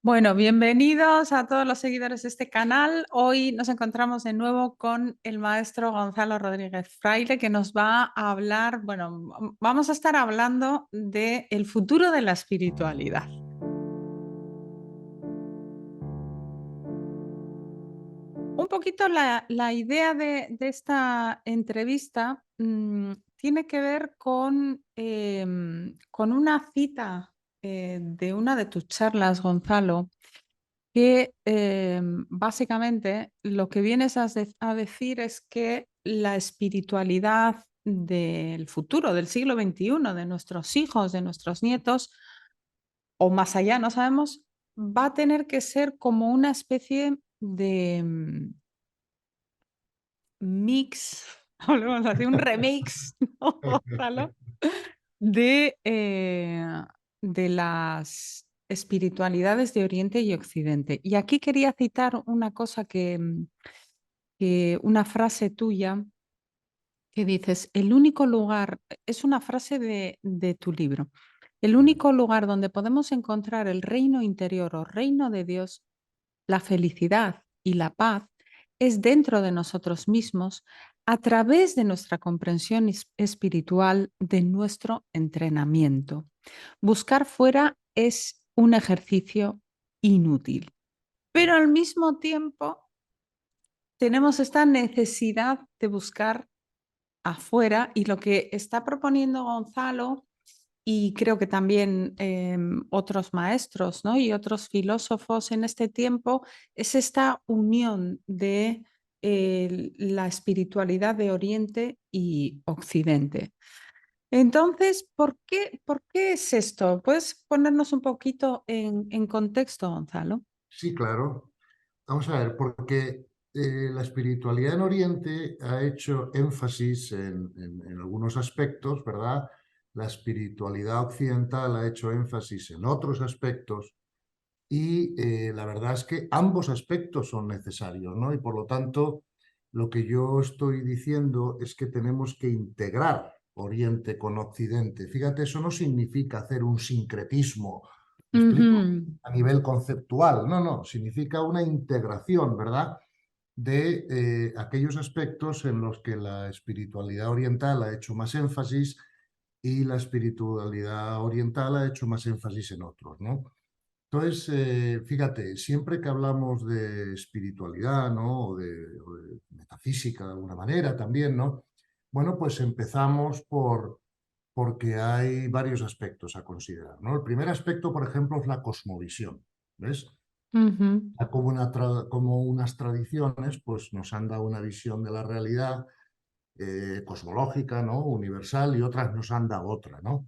Bueno, bienvenidos a todos los seguidores de este canal. Hoy nos encontramos de nuevo con el maestro Gonzalo Rodríguez Fraile, que nos va a hablar, bueno, vamos a estar hablando del futuro de la espiritualidad. Un poquito la idea de esta entrevista tiene que ver con una cita de una de tus charlas, Gonzalo, que básicamente lo que vienes a decir es que la espiritualidad del futuro, del siglo XXI, de nuestros hijos, de nuestros nietos, o más allá, no sabemos, va a tener que ser como una especie de mix, hablemos así, un remix, ¿no, Gonzalo? De de las espiritualidades de Oriente y Occidente. Y aquí quería citar una cosa que una frase tuya que dices, el único lugar, es una frase de tu libro, el único lugar donde podemos encontrar el reino interior o reino de Dios, la felicidad y la paz es dentro de nosotros mismos a través de nuestra comprensión espiritual, de nuestro entrenamiento. Buscar fuera es un ejercicio inútil, pero al mismo tiempo tenemos esta necesidad de buscar afuera y lo que está proponiendo Gonzalo y creo que también otros maestros, ¿no? Y otros filósofos en este tiempo es esta unión de la espiritualidad de Oriente y Occidente. Entonces, por qué es esto? ¿Puedes ponernos un poquito en contexto, Gonzalo? Sí, claro. Vamos a ver, porque la espiritualidad en Oriente ha hecho énfasis en algunos aspectos, ¿verdad? La espiritualidad occidental ha hecho énfasis en otros aspectos y la verdad es que ambos aspectos son necesarios, ¿no? Y por lo tanto, lo que yo estoy diciendo es que tenemos que integrar Oriente con Occidente. Fíjate, eso no significa hacer un sincretismo, ¿me explico? Ujú, A nivel conceptual, no, no, significa una integración, ¿verdad? De aquellos aspectos en los que la espiritualidad oriental ha hecho más énfasis y la espiritualidad oriental ha hecho más énfasis en otros, ¿no? Entonces, fíjate, siempre que hablamos de espiritualidad, ¿no? O de metafísica de alguna manera también, ¿no? Bueno, pues empezamos porque hay varios aspectos a considerar, ¿no? El primer aspecto, por ejemplo, es la cosmovisión, ¿ves? ujú, Como unas tradiciones, pues nos han dado una visión de la realidad cosmológica, ¿no? Universal, y otras nos han dado otra, ¿no?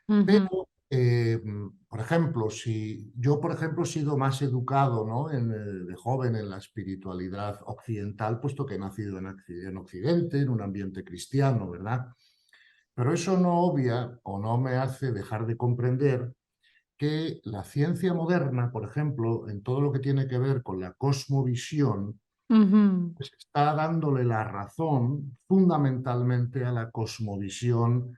ujú, Pero, por ejemplo, si yo, por ejemplo, he sido más educado, ¿no? De joven en la espiritualidad occidental, puesto que he nacido en Occidente, en un ambiente cristiano, ¿verdad? Pero eso no obvia o no me hace dejar de comprender que la ciencia moderna, por ejemplo, en todo lo que tiene que ver con la cosmovisión, ujú, pues está dándole la razón fundamentalmente a la cosmovisión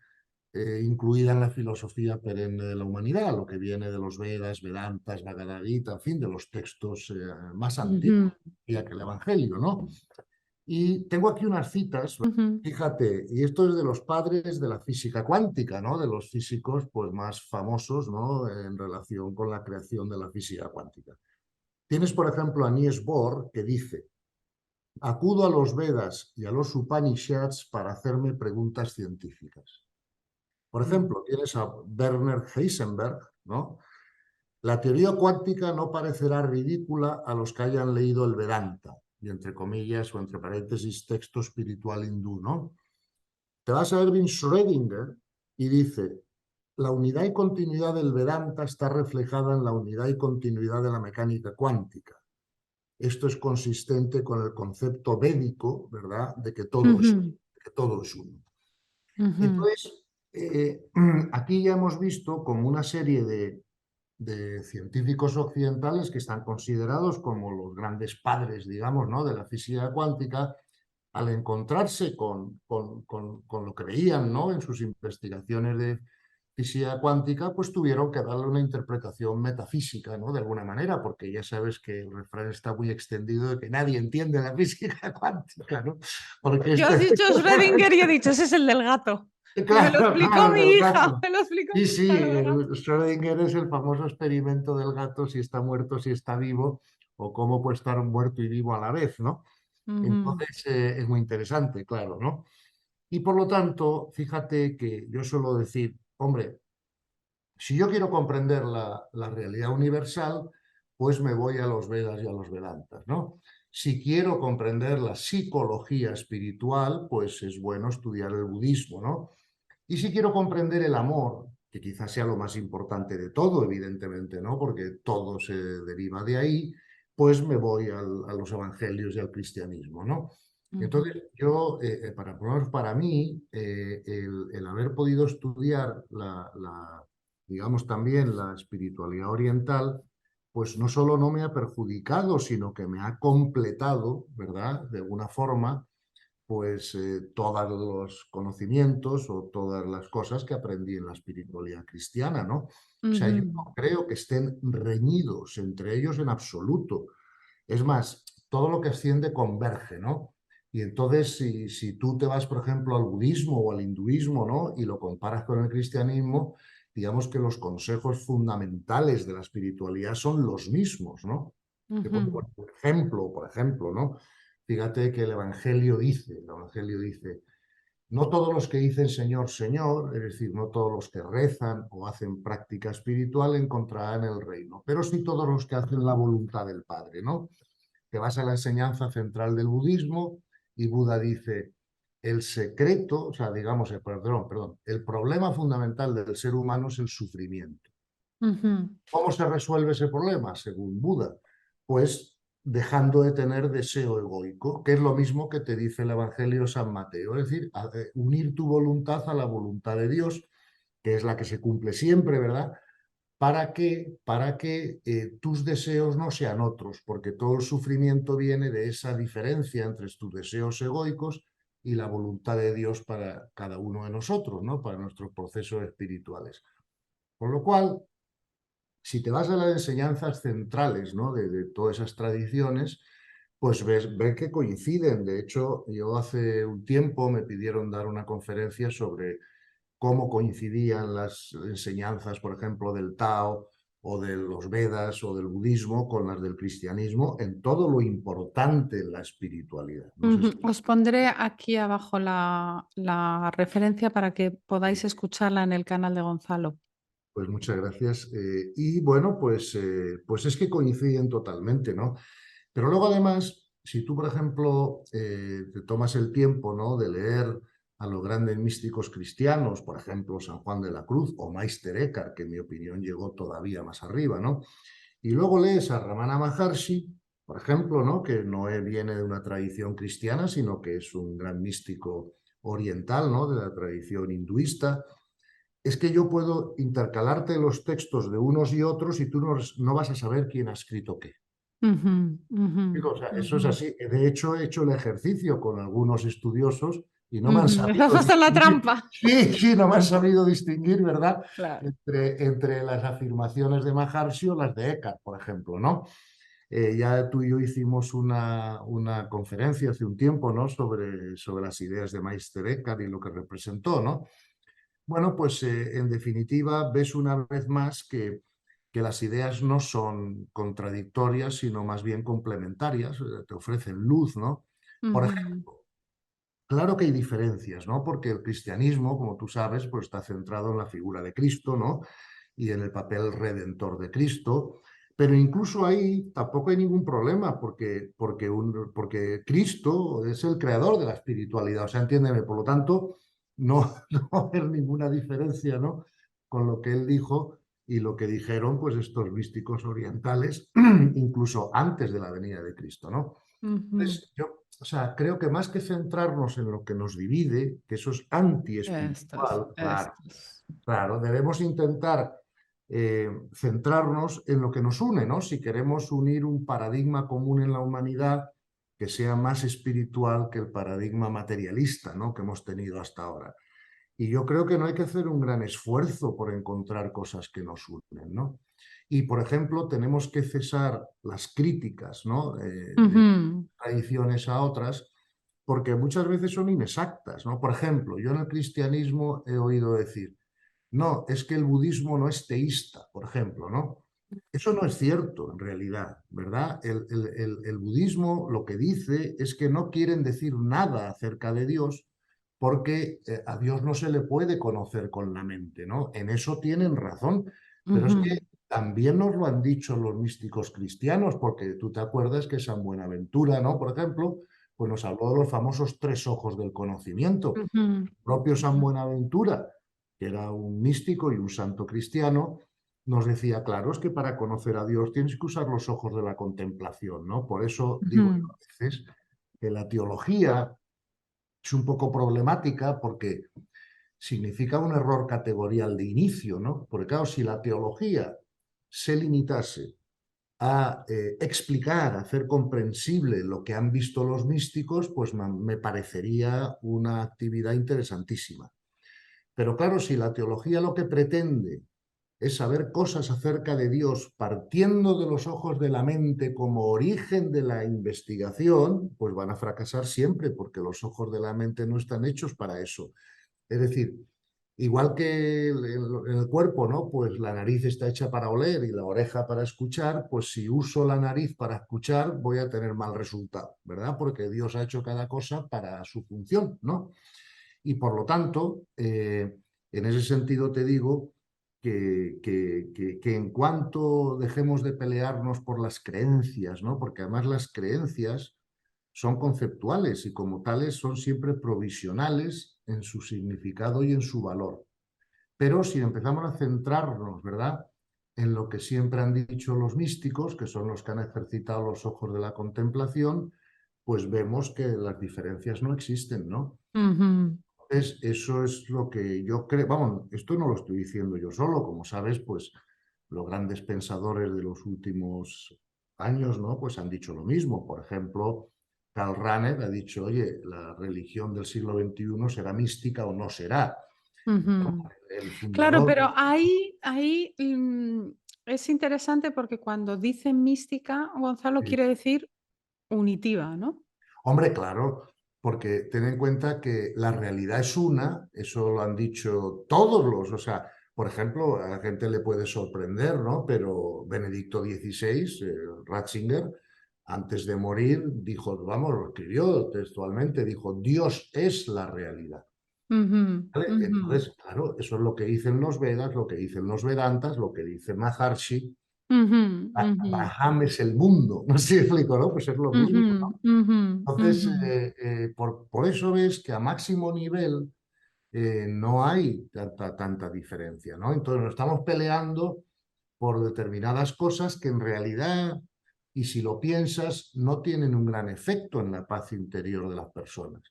incluida en la filosofía perenne de la humanidad, lo que viene de los Vedas, Vedantas, Bhagavad Gita, en fin, de los textos más antiguos ujú, que el Evangelio, ¿no? Y tengo aquí unas citas, ujú. fíjate, y esto es de los padres de la física cuántica, ¿no? De los físicos pues, más famosos, ¿no? En relación con la creación de la física cuántica. Tienes, por ejemplo, a Niels Bohr, que dice: acudo a los Vedas y a los Upanishads para hacerme preguntas científicas. Por Mm. ejemplo, tienes a Werner Heisenberg, ¿no? La teoría cuántica no parecerá ridícula a los que hayan leído el Vedanta, y entre comillas o entre paréntesis, texto espiritual hindú, ¿no? Te vas a Erwin Schrödinger y dice: la unidad y continuidad del Vedanta está reflejada en la unidad y continuidad de la mecánica cuántica. Esto es consistente con el concepto védico, ¿verdad?, de que todo es uno. Ujú, De que todo es uno. ujú, Entonces, aquí ya hemos visto como una serie de científicos occidentales que están considerados como los grandes padres, digamos, ¿no? De la física cuántica, al encontrarse con lo que veían, ¿no? En sus investigaciones física cuántica, pues tuvieron que darle una interpretación metafísica, ¿no? De alguna manera, porque ya sabes que el refrán está muy extendido de que nadie entiende la física cuántica, ¿no? Porque Yo esto has es... dicho Schrödinger y he dicho, ese es el del gato. Que me lo Claro, explicó claro, mi del hija, gato. me lo explicó Sí, mi sí, hija, lo del gato. el Schrödinger es el famoso experimento del gato, si está muerto, si está vivo, o cómo puede estar muerto y vivo a la vez, ¿no? Ujú, Entonces, es muy interesante, claro, ¿no? Y por lo tanto, fíjate que yo suelo decir, hombre, si yo quiero comprender la realidad universal, pues me voy a los Vedas y a los Vedantas, ¿no? Si quiero comprender la psicología espiritual, pues es bueno estudiar el budismo, ¿no? Y si quiero comprender el amor, que quizás sea lo más importante de todo, evidentemente, ¿no? Porque todo se deriva de ahí, pues me voy a los evangelios y al cristianismo, ¿no? ujú, Entonces, yo, por lo menos para mí, el haber podido estudiar digamos, también la espiritualidad oriental, pues no solo no me ha perjudicado, sino que me ha completado, ¿verdad? De alguna forma pues todos los conocimientos o todas las cosas que aprendí en la espiritualidad cristiana, ¿no? O sea, yo ujú, no creo que estén reñidos entre ellos en absoluto. Es más, todo lo que asciende converge, ¿no? Y entonces, si tú te vas, por ejemplo, al budismo o al hinduismo, ¿no? Y lo comparas con el cristianismo, digamos que los consejos fundamentales de la espiritualidad son los mismos, ¿no? Te pongo ujú, por ejemplo, ¿no? Fíjate que el Evangelio dice, no todos los que dicen Señor, Señor, es decir, no todos los que rezan o hacen práctica espiritual encontrarán el reino, pero sí todos los que hacen la voluntad del Padre, ¿no? Te vas a la enseñanza central del budismo y Buda dice, el secreto, o sea, digamos, perdón, el problema fundamental del ser humano es el sufrimiento. ujú, ¿Cómo se resuelve ese problema, según Buda? Pues dejando de tener deseo egoico, que es lo mismo que te dice el Evangelio de San Mateo, es decir, unir tu voluntad a la voluntad de Dios, que es la que se cumple siempre, ¿verdad? Para que tus deseos no sean otros, porque todo el sufrimiento viene de esa diferencia entre tus deseos egoicos y la voluntad de Dios para cada uno de nosotros, ¿no? Para nuestros procesos espirituales. Con lo cual, si te vas a las enseñanzas centrales, ¿no? de todas esas tradiciones, pues ves que coinciden. De hecho, yo hace un tiempo me pidieron dar una conferencia sobre cómo coincidían las enseñanzas, por ejemplo, del Tao o de los Vedas o del budismo con las del cristianismo en todo lo importante en la espiritualidad. No sé ujú. si... Os pondré aquí abajo la referencia para que podáis escucharla en el canal de Gonzalo. Pues muchas gracias. Y bueno, pues es que coinciden totalmente, ¿no? Pero luego además, si tú, por ejemplo, te tomas el tiempo, ¿no? de leer a los grandes místicos cristianos, por ejemplo, San Juan de la Cruz o Meister Eckhart, que en mi opinión llegó todavía más arriba, ¿no? Y luego lees a Ramana Maharshi, por ejemplo, ¿no? que no viene de una tradición cristiana, sino que es un gran místico oriental, ¿no? de la tradición hinduista. Es que yo puedo intercalarte los textos de unos y otros y tú no vas a saber quién ha escrito qué. Ujú, ujú, Digo, o sea, eso ujú, es así. De hecho, he hecho el ejercicio con algunos estudiosos y no me han ujú. Estás sabido hasta en la distinguir. trampa. Sí, sí, no me han sabido distinguir, ¿verdad? Claro. Entre las afirmaciones de Maharshi o las de Eckhart, por ejemplo, ¿no? Ya tú y yo hicimos una conferencia hace un tiempo, ¿no? Sobre las ideas de Meister Eckhart y lo que representó, ¿no? Bueno, pues en definitiva ves una vez más que las ideas no son contradictorias, sino más bien complementarias, te ofrecen luz, ¿no? Por Ujú, ejemplo, claro que hay diferencias, ¿no? Porque el cristianismo, como tú sabes, pues está centrado en la figura de Cristo, ¿no? Y en el papel redentor de Cristo. Pero incluso ahí tampoco hay ningún problema, porque Cristo es el creador de la espiritualidad, o sea, entiéndeme, por lo tanto, no, no va a haber ninguna diferencia, ¿no? Con lo que él dijo y lo que dijeron, pues, estos místicos orientales, incluso antes de la venida de Cristo, ¿no? ujú. Entonces, yo, o sea, creo que más que centrarnos en lo que nos divide, que eso es Estos, anti-espiritual, claro, estos. claro, debemos intentar centrarnos en lo que nos une, ¿no? Si queremos unir un paradigma común en la humanidad que sea más espiritual que el paradigma materialista, ¿no? que hemos tenido hasta ahora. Y yo creo que no hay que hacer un gran esfuerzo por encontrar cosas que nos unen, ¿no? Y, por ejemplo, tenemos que cesar las críticas, ¿no? De Ujú, tradiciones a otras, porque muchas veces son inexactas, ¿no? Por ejemplo, yo en el cristianismo he oído decir, no, es que el budismo no es teísta, por ejemplo, ¿no? Eso no es cierto en realidad, ¿verdad? El budismo lo que dice es que no quieren decir nada acerca de Dios porque a Dios no se le puede conocer con la mente, ¿no? En eso tienen razón, pero es ujú, que también nos lo han dicho los místicos cristianos, porque tú te acuerdas que San Buenaventura, ¿no? Por ejemplo, pues nos habló de los famosos tres ojos del conocimiento. ujú, El propio San Buenaventura, que era un místico y un santo cristiano, nos decía, claro, es que para conocer a Dios tienes que usar los ojos de la contemplación, ¿no? Por eso digo yo ujú, a veces que la teología es un poco problemática porque significa un error categorial de inicio, ¿no? Porque claro, si la teología se limitase a explicar, a hacer comprensible lo que han visto los místicos, pues me parecería una actividad interesantísima. Pero claro, si la teología lo que pretende es saber cosas acerca de Dios partiendo de los ojos de la mente como origen de la investigación, pues van a fracasar siempre porque los ojos de la mente no están hechos para eso. Es decir, igual que en el cuerpo, ¿no? Pues la nariz está hecha para oler y la oreja para escuchar, pues si uso la nariz para escuchar voy a tener mal resultado, ¿verdad? Porque Dios ha hecho cada cosa para su función, ¿no? Y por lo tanto, en ese sentido te digo que en cuanto dejemos de pelearnos por las creencias, ¿no? Porque además las creencias son conceptuales y como tales son siempre provisionales en su significado y en su valor. Pero si empezamos a centrarnos, ¿verdad?, en lo que siempre han dicho los místicos, que son los que han ejercitado los ojos de la contemplación, pues vemos que las diferencias no existen, ¿no? ujú. Entonces, eso es lo que yo creo, vamos, esto no lo estoy diciendo yo solo, como sabes, pues los grandes pensadores de los últimos años, ¿no? Pues han dicho lo mismo. Por ejemplo, Karl Rahner ha dicho, oye, la religión del siglo XXI será mística o no será. Ujú. El Claro, fundador, pero ahí es interesante porque cuando dicen mística, Gonzalo quiere decir unitiva, ¿no? hombre, claro, porque ten en cuenta que la realidad es una, eso lo han dicho todos los, o sea, por ejemplo, a la gente le puede sorprender, ¿no? Pero Benedicto XVI, Ratzinger, antes de morir, dijo, vamos, lo escribió textualmente, dijo, Dios es la realidad. Ujú, ¿Vale? ujú, Entonces, claro, eso es lo que dicen los Vedas, lo que dicen los Vedantas, lo que dice Maharshi. ujú, ujú, Brahman es el mundo, no sé si explico, ¿no? Pues es lo mismo. ujú, ujú, Entonces, ujú, por eso ves que a máximo nivel no hay tanta diferencia, ¿no? Entonces nos estamos peleando por determinadas cosas que en realidad, y si lo piensas, no tienen un gran efecto en la paz interior de las personas.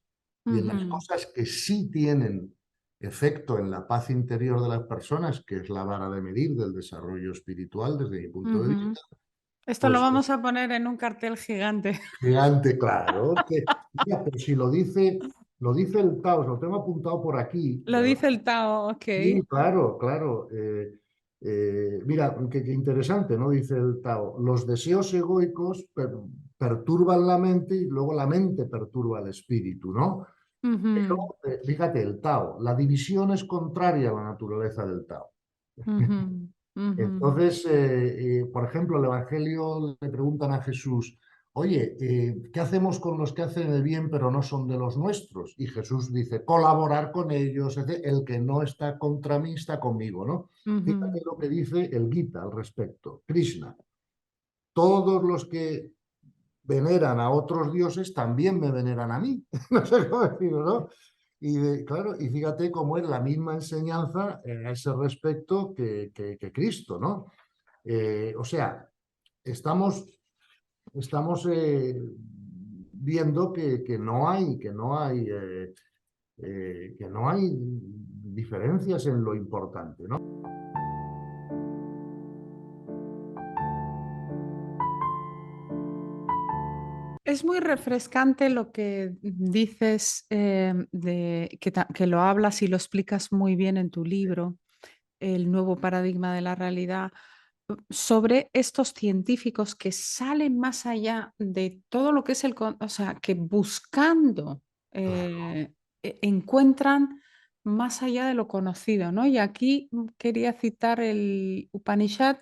Y en las ujú, cosas que sí tienen efecto en la paz interior de las personas, que es la vara de medir del desarrollo espiritual desde mi punto de ujú. vista, Esto lo pues vamos a poner en un cartel gigante. gigante, claro. Mira, pero si lo dice el Taos, lo tengo apuntado por aquí, Lo ¿verdad? dice el Tao, ok. Sí, claro, claro. Mira, qué interesante, ¿no? Dice el Tao. Los deseos egoicos perturban la mente y luego la mente perturba el espíritu, ¿no? Ujú, Pero, fíjate, el Tao, la división es contraria a la naturaleza del Tao. ujú, ujú, Entonces, por ejemplo, el Evangelio le preguntan a Jesús, oye, ¿qué hacemos con los que hacen el bien pero no son de los nuestros? Y Jesús dice, colaborar con ellos, el que no está contra mí está conmigo, ¿no? ujú, Fíjate lo que dice el Gita al respecto, Krishna. Todos los que veneran a otros dioses también me veneran a mí. No sé cómo decirlo, ¿no? Claro, y fíjate cómo es la misma enseñanza a ese respecto que Cristo, ¿no? O sea, estamos, estamos viendo que no hay diferencias en lo importante, ¿no? Es muy refrescante lo que dices, que lo hablas y lo explicas muy bien en tu libro, El nuevo paradigma de la realidad, sobre estos científicos que salen más allá de todo lo que es o sea, que buscando Claro, encuentran más allá de lo conocido, ¿no? Y aquí quería citar el Upanishad,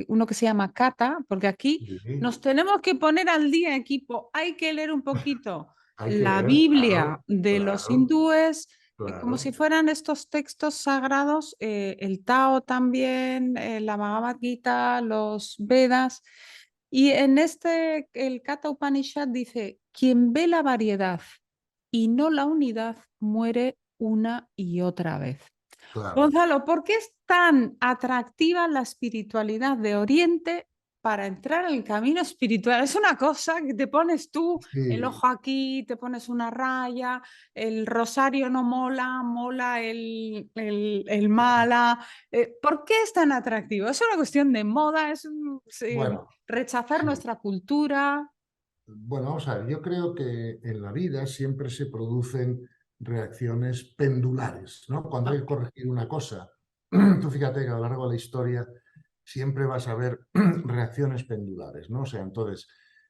uno que se llama Kata, porque aquí sí, nos tenemos que poner al día, equipo. Hay que leer un poquito hay que la leer, Biblia claro, de los claro, hindúes, como si claro. fueran estos textos sagrados, el Tao también, la Bhagavad Gita, los Vedas. Y en el Katha Upanishad dice, quien ve la variedad y no la unidad, muere una y otra vez. Claro, Gonzalo, ¿por qué es tan atractiva la espiritualidad de Oriente para entrar en el camino espiritual? Es una cosa que te pones tú el sí, ojo aquí, te pones una raya, el rosario no mola, mola el mala. ¿Por qué es tan atractivo? ¿Es una cuestión de moda? ¿Es bueno, rechazar sí. nuestra cultura? Bueno, vamos a ver, yo creo que en la vida siempre se producen reacciones pendulares, ¿no? Cuando hay que corregir una cosa, tú fíjate que a lo largo de la historia siempre vas a ver reacciones pendulares, ¿no? O sea, entonces,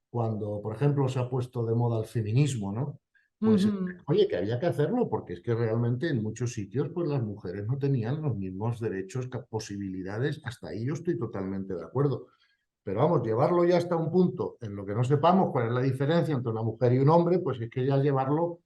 cuando, por ejemplo, se ha puesto de moda el feminismo, ¿no? Pues, Ujú, oye, que había que hacerlo, porque es que realmente en muchos sitios, pues las mujeres no tenían los mismos derechos, posibilidades, hasta ahí yo estoy totalmente de acuerdo. Pero vamos, llevarlo ya hasta un punto en lo que no sepamos cuál es la diferencia entre una mujer y un hombre, pues es que ya llevarlo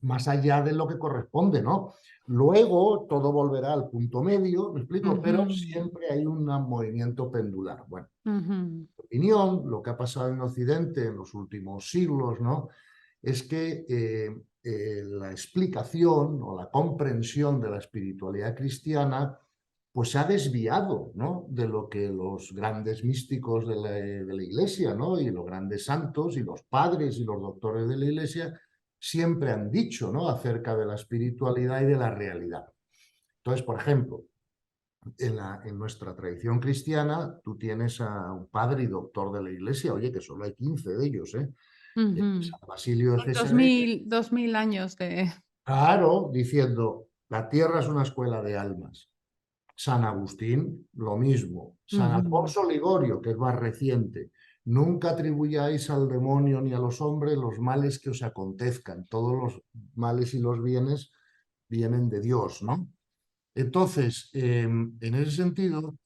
más allá de lo que corresponde, ¿no? Luego todo volverá al punto medio, me explico, pero ujú, siempre hay un movimiento pendular. Bueno, ujú, mi opinión, lo que ha pasado en Occidente en los últimos siglos, ¿no? Es que la explicación o la comprensión de la espiritualidad cristiana pues se ha desviado, ¿no? De lo que los grandes místicos de la Iglesia, ¿no? Y los grandes santos y los padres y los doctores de la Iglesia siempre han dicho, ¿no? Acerca de la espiritualidad y de la realidad. Entonces, por ejemplo, en nuestra tradición cristiana, tú tienes a un padre y doctor de la Iglesia, oye, que solo hay 15 de ellos, ¿eh? ujú. San Basilio de Dos Cesarea, mil, 2000 años de... claro, diciendo, la tierra es una escuela de almas. San Agustín, lo mismo. San Ujú, Alfonso Ligorio, que es más reciente. Nunca atribuyáis al demonio ni a los hombres los males que os acontezcan. Todos los males y los bienes vienen de Dios, ¿no? Entonces, en ese sentido,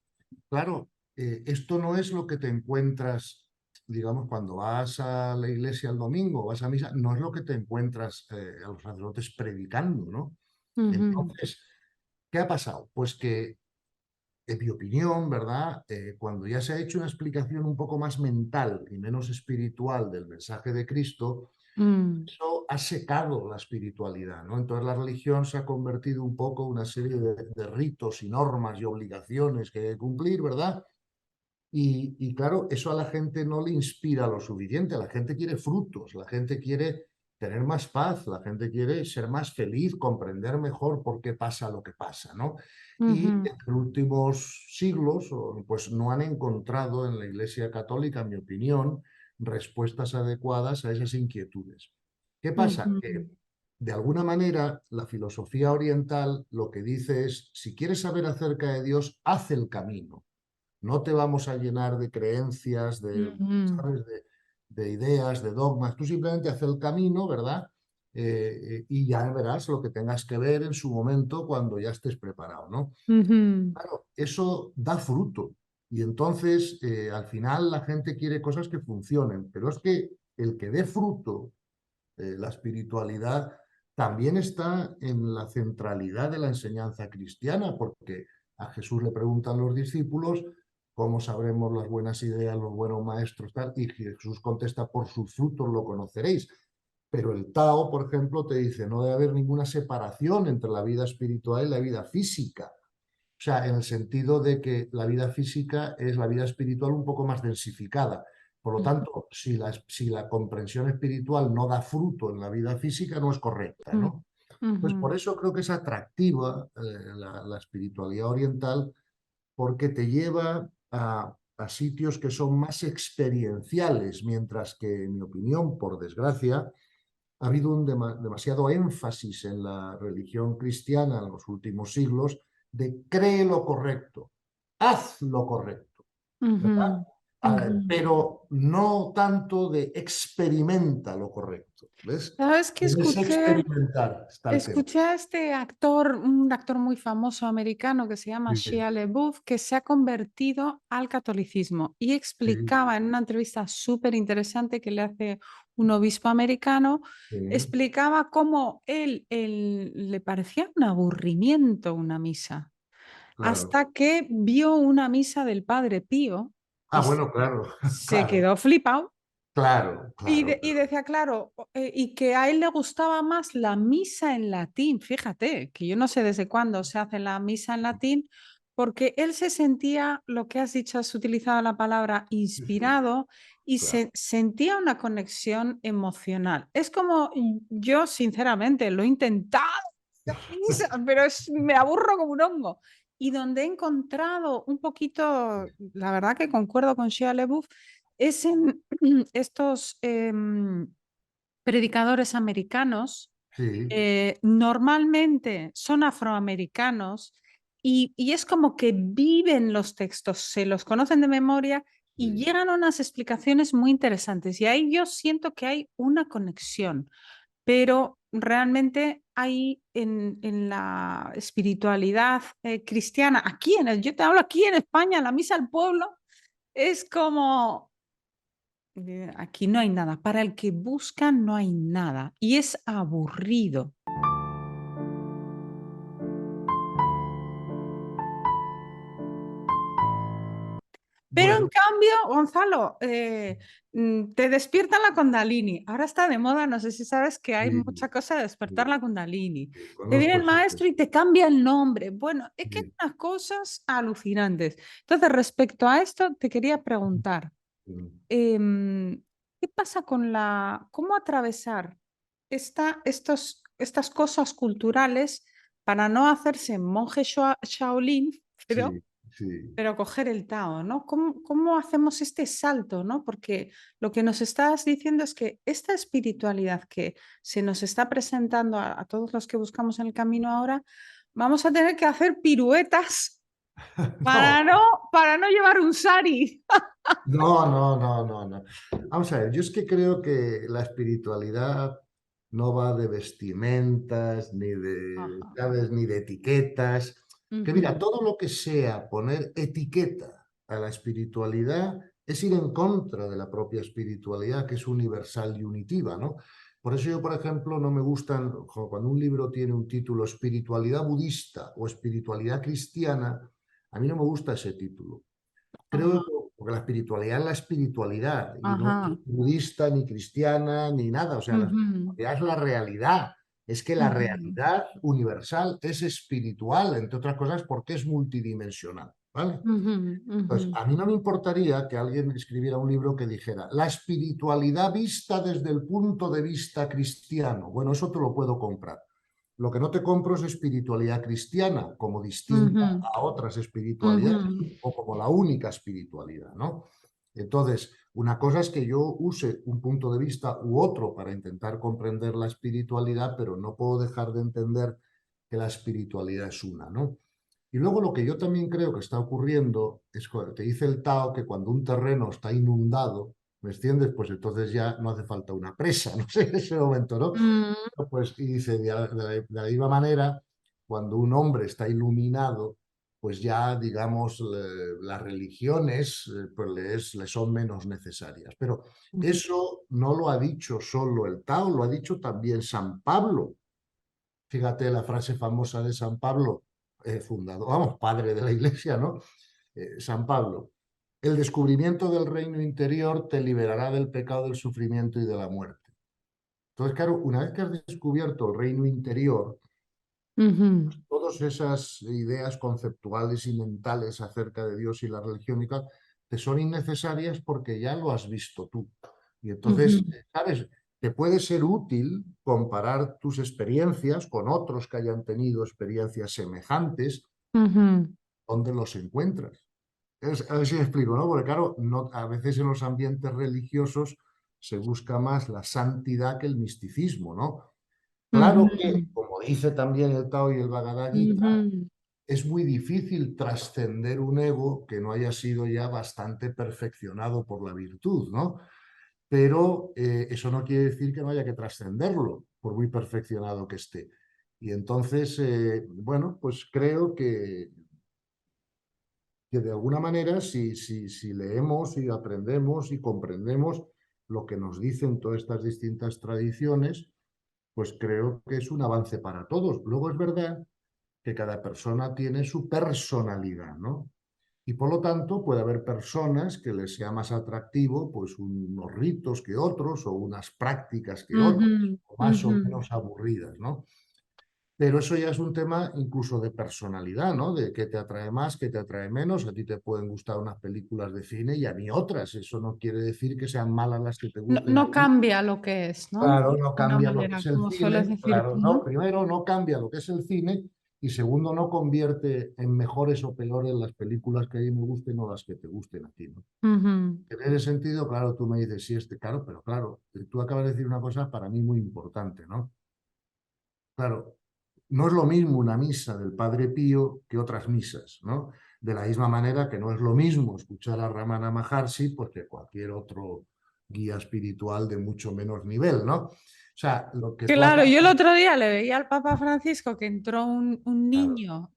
claro, esto no es lo que te encuentras, digamos, cuando vas a la iglesia el domingo, vas a misa, no es lo que te encuentras a los sacerdotes predicando, ¿no? ujú, Entonces, ¿qué ha pasado? Pues que en mi opinión, ¿verdad? Cuando ya se ha hecho una explicación un poco más mental y menos espiritual del mensaje de Cristo, mm, eso ha secado la espiritualidad, ¿no? Entonces la religión se ha convertido un poco en una serie de ritos y normas y obligaciones que hay que cumplir, ¿verdad? Y claro, eso a la gente no le inspira lo suficiente, la gente quiere frutos, la gente quiere tener más paz, la gente quiere ser más feliz, comprender mejor por qué pasa lo que pasa, ¿no? Y ujú, en los últimos siglos, pues no han encontrado en la Iglesia Católica, en mi opinión, respuestas adecuadas a esas inquietudes. ¿Qué pasa? Que ujú, de alguna manera la filosofía oriental lo que dice es, si quieres saber acerca de Dios, haz el camino. No te vamos a llenar de creencias, ujú, ¿sabes? De ideas, de dogmas. Tú simplemente haz el camino, ¿verdad? Y ya verás lo que tengas que ver en su momento cuando ya estés preparado, ¿no? ujú, Claro, eso da fruto. Y entonces, al final, la gente quiere cosas que funcionen. Pero es que el que dé fruto, la espiritualidad, también está en la centralidad de la enseñanza cristiana, porque a Jesús le preguntan los discípulos, ¿cómo sabremos las buenas ideas, los buenos maestros, tal? Y Jesús contesta, por sus frutos lo conoceréis. Pero el Tao, por ejemplo, te dice, no debe haber ninguna separación entre la vida espiritual y la vida física. O sea, en el sentido de que la vida física es la vida espiritual un poco más densificada. Por lo tanto, si la comprensión espiritual no da fruto en la vida física, no es correcta, ujú, ¿no? Pues ujú, por eso creo que es atractiva la espiritualidad oriental, porque te lleva a sitios que son más experienciales, mientras que, en mi opinión, por desgracia, ha habido un demasiado énfasis en la religión cristiana en los últimos siglos de cree lo correcto, haz lo correcto, ¿verdad? Ujú, ujú. Pero no tanto de experimenta lo correcto, ¿ves? ¿Sabes qué En ese escuché? experimentar está el tema. Escuché a este actor, un actor muy famoso americano que se llama Sí, Shia LaBeouf, que se ha convertido al catolicismo y sí, explicaba en una entrevista súper interesante que le hace un obispo americano, sí, explicaba cómo él le parecía un aburrimiento una misa, claro. hasta que vio una misa del Padre Pío Ah, y bueno, claro, se claro, quedó flipado claro, y, claro, y decía, claro, y que a él le gustaba más la misa en latín. Fíjate, que yo no sé desde cuándo se hace la misa en latín, porque él se sentía, lo que has dicho, has utilizado la palabra sí, sí, inspirado y claro. se sentía una conexión emocional. Es como yo, sinceramente, lo he intentado, la misa, pero me aburro como un hongo. Y donde he encontrado un poquito, la verdad que concuerdo con Shia LaBeouf, es en estos predicadores americanos, Sí, normalmente son afroamericanos y es como que viven los textos, se los conocen de memoria y sí. llegan a unas explicaciones muy interesantes. Y ahí yo siento que hay una conexión, pero realmente hay en la espiritualidad cristiana, aquí yo te hablo aquí en España, la misa al pueblo, es como aquí no hay nada. Para el que busca no hay nada. Y es aburrido. Pero en Bueno, cambio, Gonzalo, te despierta la Kundalini. Ahora está de moda, no sé si sabes que hay sí, mucha cosa de despertar sí, la Kundalini. sí, Te viene conozco el ese maestro y te cambia el nombre. Bueno, es que hay sí, unas cosas alucinantes. Entonces, respecto a esto, te quería preguntar. sí, Em, ¿Qué pasa con cómo atravesar estas cosas culturales para no hacerse monje Shaolin, pero, sí, sí. pero coger el Tao, ¿no? ¿Cómo hacemos este salto, ¿no? Porque lo que nos estás diciendo es que esta espiritualidad que se nos está presentando a todos los que buscamos en el camino ahora, vamos a tener que hacer piruetas No, para no llevar un sari. no, no, no, no, no. Vamos a ver, yo es que creo que la espiritualidad no va de vestimentas, ni de, Ajá. ¿sabes? Ni de etiquetas. Que mira, Ujú. todo lo que sea poner etiqueta a la espiritualidad es ir en contra de la propia espiritualidad, que es universal y unitiva, ¿no? Por eso yo, por ejemplo, no me gustan, cuando un libro tiene un título espiritualidad budista o espiritualidad cristiana, a mí no me gusta ese título. Ajá, Creo, porque la espiritualidad es la espiritualidad y no es ajá. budista, ni cristiana, ni nada. O sea, la Ujú, espiritualidad es la realidad. Es que la ujú, realidad universal es espiritual, entre otras cosas, porque es multidimensional, ¿vale? ujú, ujú, Pues a mí no me importaría que alguien escribiera un libro que dijera la espiritualidad vista desde el punto de vista cristiano. Bueno, eso te lo puedo comprar. Lo que no te compro es espiritualidad cristiana como distinta ujú, a otras ujú, espiritualidades o como la única espiritualidad, ¿no? Entonces, una cosa es que yo use un punto de vista u otro para intentar comprender la espiritualidad, pero no puedo dejar de entender que la espiritualidad es una, ¿no? Y luego lo que yo también creo que está ocurriendo es que te dice el Tao que cuando un terreno está inundado, ¿me entiendes? Pues entonces ya no hace falta una presa, no sé, en ese momento, ¿no? mm, Pues y dice, de la misma manera, cuando un hombre está iluminado, pues ya, digamos, las religiones pues le son menos necesarias. Pero ujú, eso no lo ha dicho solo el Tao, lo ha dicho también San Pablo. Fíjate la frase famosa de San Pablo, fundador, vamos, padre de la iglesia, ¿no? San Pablo, el descubrimiento del reino interior te liberará del pecado, del sufrimiento y de la muerte. Entonces, claro, una vez que has descubierto el reino interior, ujú, todas esas ideas conceptuales y mentales acerca de Dios y la religión y tal, te son innecesarias porque ya lo has visto tú. Y entonces, ujú, ¿sabes? Te puede ser útil comparar tus experiencias con otros que hayan tenido experiencias semejantes, ujú. donde los encuentras. A ver si me explico, ¿no? Porque claro, a veces en los ambientes religiosos se busca más la santidad que el misticismo, ¿no? Claro que, Ujú, como dice también el Tao y el Bhagavad Gita, ujú. es muy difícil trascender un ego que no haya sido ya bastante perfeccionado por la virtud, ¿no? Pero eso no quiere decir que no haya que trascenderlo, por muy perfeccionado que esté. Y entonces, bueno, pues creo que de alguna manera, si leemos y aprendemos y comprendemos lo que nos dicen todas estas distintas tradiciones, pues creo que es un avance para todos. Luego es verdad que cada persona tiene su personalidad, ¿no? Y por lo tanto puede haber personas que les sea más atractivo pues unos ritos que otros o unas prácticas que otros, Ujú, o más o ujú. menos aburridas, ¿no? Pero eso ya es un tema incluso de personalidad, ¿no? De qué te atrae más, qué te atrae menos. A ti te pueden gustar unas películas de cine y a mí otras. Eso no quiere decir que sean malas las que te No, gusten a no ti. cambia lo que es, ¿no? Claro, De no alguna cambia lo que manera, es el como sueles cine. decir Claro, tú, no. ¿no? Primero, no cambia lo que es el cine y segundo, no convierte en mejores o peores las películas que a mí me gusten o las que te gusten a ti, ¿no? Ujú. En ese sentido, claro, tú me dices, sí, claro, pero claro, tú acabas de decir una cosa para mí muy importante, ¿no? Claro, no es lo mismo una misa del Padre Pío que otras misas, ¿no? De la misma manera que no es lo mismo escuchar a Ramana Maharshi pues que cualquier otro guía espiritual de mucho menos nivel, ¿no? O sea, lo que tú Claro, acabas... yo el otro día le veía al Papa Francisco que entró un Claro, niño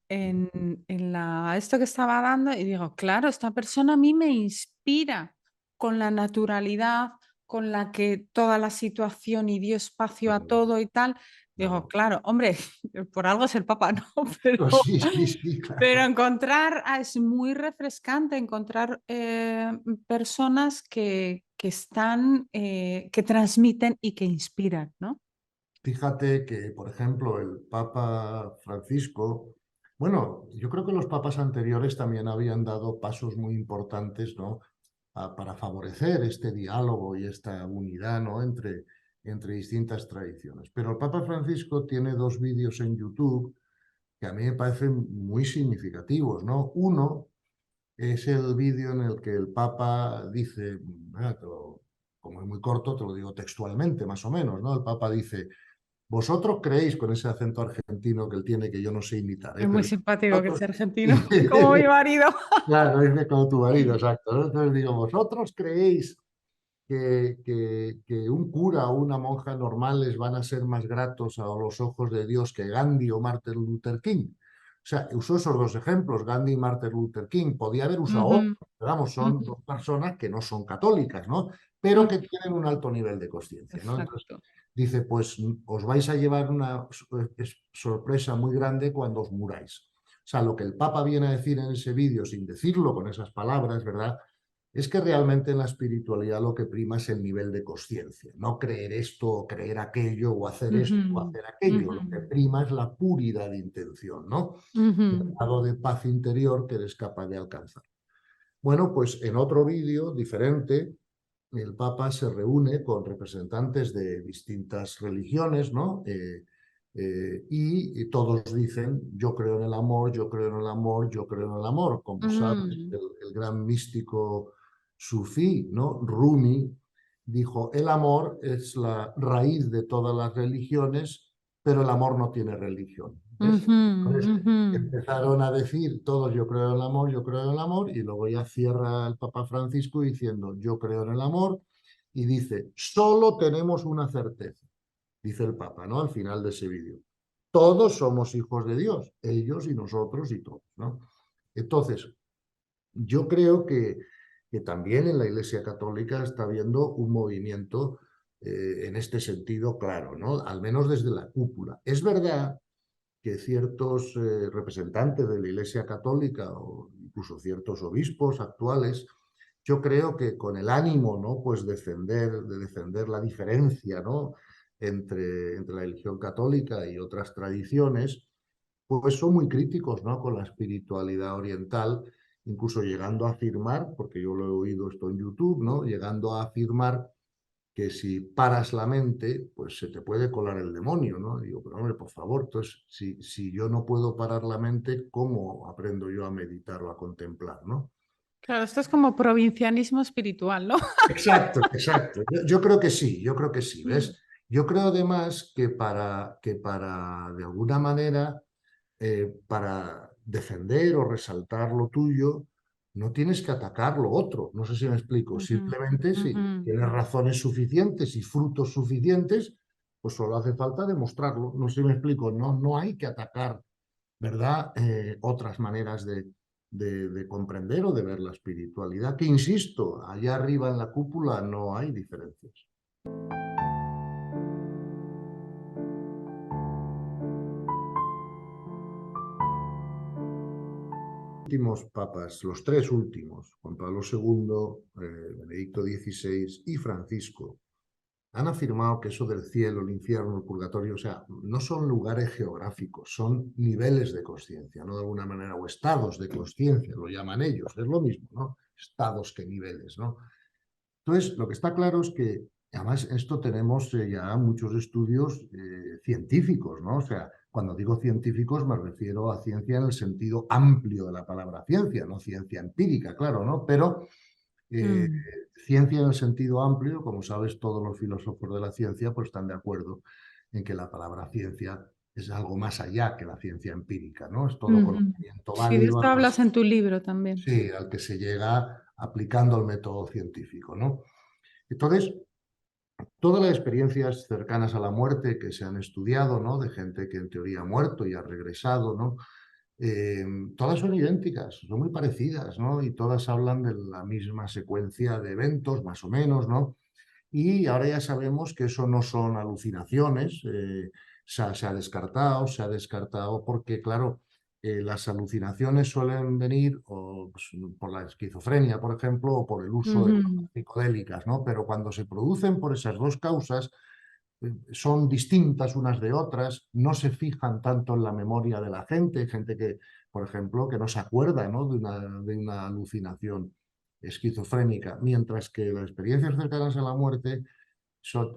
esto que estaba dando y digo, claro, esta persona a mí me inspira con la naturalidad con la que toda la situación y dio espacio a claro, todo y tal. Digo, claro. claro, hombre, por algo es el Papa, ¿no? Pero, Pues sí, sí, sí, pero claro. encontrar, es muy refrescante encontrar personas que están, que transmiten y que inspiran, ¿no? Fíjate que, por ejemplo, el Papa Francisco, bueno, yo creo que los papas anteriores también habían dado pasos muy importantes, ¿no? Para favorecer este diálogo y esta unidad, ¿no? Entre distintas tradiciones. Pero el Papa Francisco tiene dos vídeos en YouTube que a mí me parecen muy significativos, ¿no? Uno es el vídeo en el que el Papa dice, como es muy corto, te lo digo textualmente, más o menos, ¿no? El Papa dice: vosotros creéis, con ese acento argentino que él tiene, que yo no sé imitar, Es muy pero simpático que vosotros, sea argentino, como mi marido. claro, es como tu marido, exacto, ¿no? Entonces digo, vosotros creéis que un cura o una monja normales van a ser más gratos a los ojos de Dios que Gandhi o Martin Luther King. O sea, usó esos dos ejemplos, Gandhi y Martin Luther King. Podía haber usado Ujú, otros, pero vamos, son ujú, dos personas que no son católicas, ¿no? Pero ujú. que tienen un alto nivel de conciencia, ¿no? Entonces, Exacto. dice, pues os vais a llevar una sorpresa muy grande cuando os muráis. O sea, lo que el Papa viene a decir en ese vídeo, sin decirlo con esas palabras, ¿verdad? Es que realmente en la espiritualidad lo que prima es el nivel de conciencia, no creer esto o creer aquello o hacer esto o Ujú, hacer aquello. ujú, Lo que prima es la puridad de intención, ¿no? El ujú, estado de paz interior que eres capaz de alcanzar. Bueno, pues en otro vídeo diferente, el Papa se reúne con representantes de distintas religiones, ¿no? Y todos dicen, yo creo en el amor, yo creo en el amor, yo creo en el amor. Como sabes, ujú, el gran místico sufí, ¿no? Rumi, dijo, el amor es la raíz de todas las religiones, pero el amor no tiene religión. ¿Ves? ujú, Entonces, ujú. empezaron a decir todos yo creo en el amor, yo creo en el amor, y luego ya cierra el Papa Francisco diciendo yo creo en el amor, y dice, solo tenemos una certeza, dice el Papa, ¿no? Al final de ese vídeo. Todos somos hijos de Dios, ellos y nosotros y todos, ¿no? Entonces, yo creo que también en la Iglesia Católica está habiendo un movimiento en este sentido claro, ¿no? Al menos desde la cúpula. Es verdad que ciertos representantes de la Iglesia Católica o incluso ciertos obispos actuales, yo creo que con el ánimo, ¿no? Pues de defender la diferencia, ¿no? Entre la religión católica y otras tradiciones, pues son muy críticos, ¿no? Con la espiritualidad oriental, incluso llegando a afirmar, porque yo lo he oído esto en YouTube, ¿no? Llegando a afirmar que si paras la mente, pues se te puede colar el demonio, ¿no? Digo, pero hombre, por favor, entonces, si yo no puedo parar la mente, ¿cómo aprendo yo a meditar o a contemplar, ¿no? Claro, esto es como provincianismo espiritual, ¿no? Exacto, exacto. Yo creo que sí, yo creo que sí, Mm, ¿ves? Yo creo además que de alguna manera, para defender o resaltar lo tuyo, no tienes que atacar lo otro. No sé si me explico. ujú, Simplemente ujú. si tienes razones suficientes y frutos suficientes, pues solo hace falta demostrarlo. No sé si me explico. No, no hay que atacar, ¿verdad? Otras maneras de comprender o de ver la espiritualidad, que insisto, allá arriba en la cúpula no hay diferencias. Últimos papas, los tres últimos, Juan Pablo II, Benedicto XVI y Francisco, han afirmado que eso del cielo, el infierno, el purgatorio, o sea, no son lugares geográficos, son niveles de conciencia, ¿no? De alguna manera, o estados de conciencia, lo llaman ellos, es lo mismo, ¿no? Estados que niveles, ¿no? Entonces, lo que está claro es que, además, esto tenemos ya muchos estudios científicos, ¿no? O sea, cuando digo científicos me refiero a ciencia en el sentido amplio de la palabra ciencia, no ciencia empírica, claro, ¿no? Pero eh, Mm, ciencia en el sentido amplio, como sabes, todos los filósofos de la ciencia pues están de acuerdo en que la palabra ciencia es algo más allá que la ciencia empírica, ¿no? Es todo ujú. conocimiento Sí, de válido esto hablas en tu libro también. sí, al que se llega aplicando el método científico, ¿no? Entonces, todas las experiencias cercanas a la muerte que se han estudiado, ¿no? De gente que en teoría ha muerto y ha regresado, ¿no? Eh, Todas son idénticas, son muy parecidas, ¿no? Y todas hablan de la misma secuencia de eventos, más o menos, ¿no? Y ahora ya sabemos que eso no son alucinaciones, se ha descartado porque, claro, las alucinaciones suelen venir pues, por la esquizofrenia, por ejemplo, o por el uso de Ujú, psicodélicas, ¿no? Pero cuando se producen por esas dos causas, son distintas unas de otras, no se fijan tanto en la memoria de la gente, hay gente que, por ejemplo, que no se acuerda, ¿no? De una alucinación esquizofrénica, mientras que las experiencias cercanas a la muerte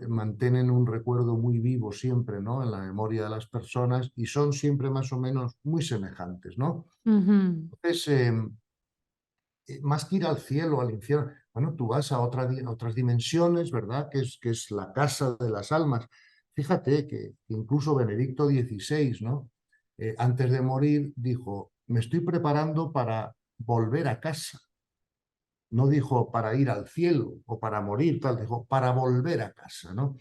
mantienen un recuerdo muy vivo siempre, ¿no? En la memoria de las personas y son siempre más o menos muy semejantes, ¿no? ujú, Entonces, más que ir al cielo, al infierno, bueno, tú vas a otras dimensiones, ¿verdad? Que es la casa de las almas. Fíjate que incluso Benedicto XVI, ¿no? Antes de morir dijo, me estoy preparando para volver a casa. No dijo para ir al cielo o para morir, tal, dijo para volver a casa, ¿no?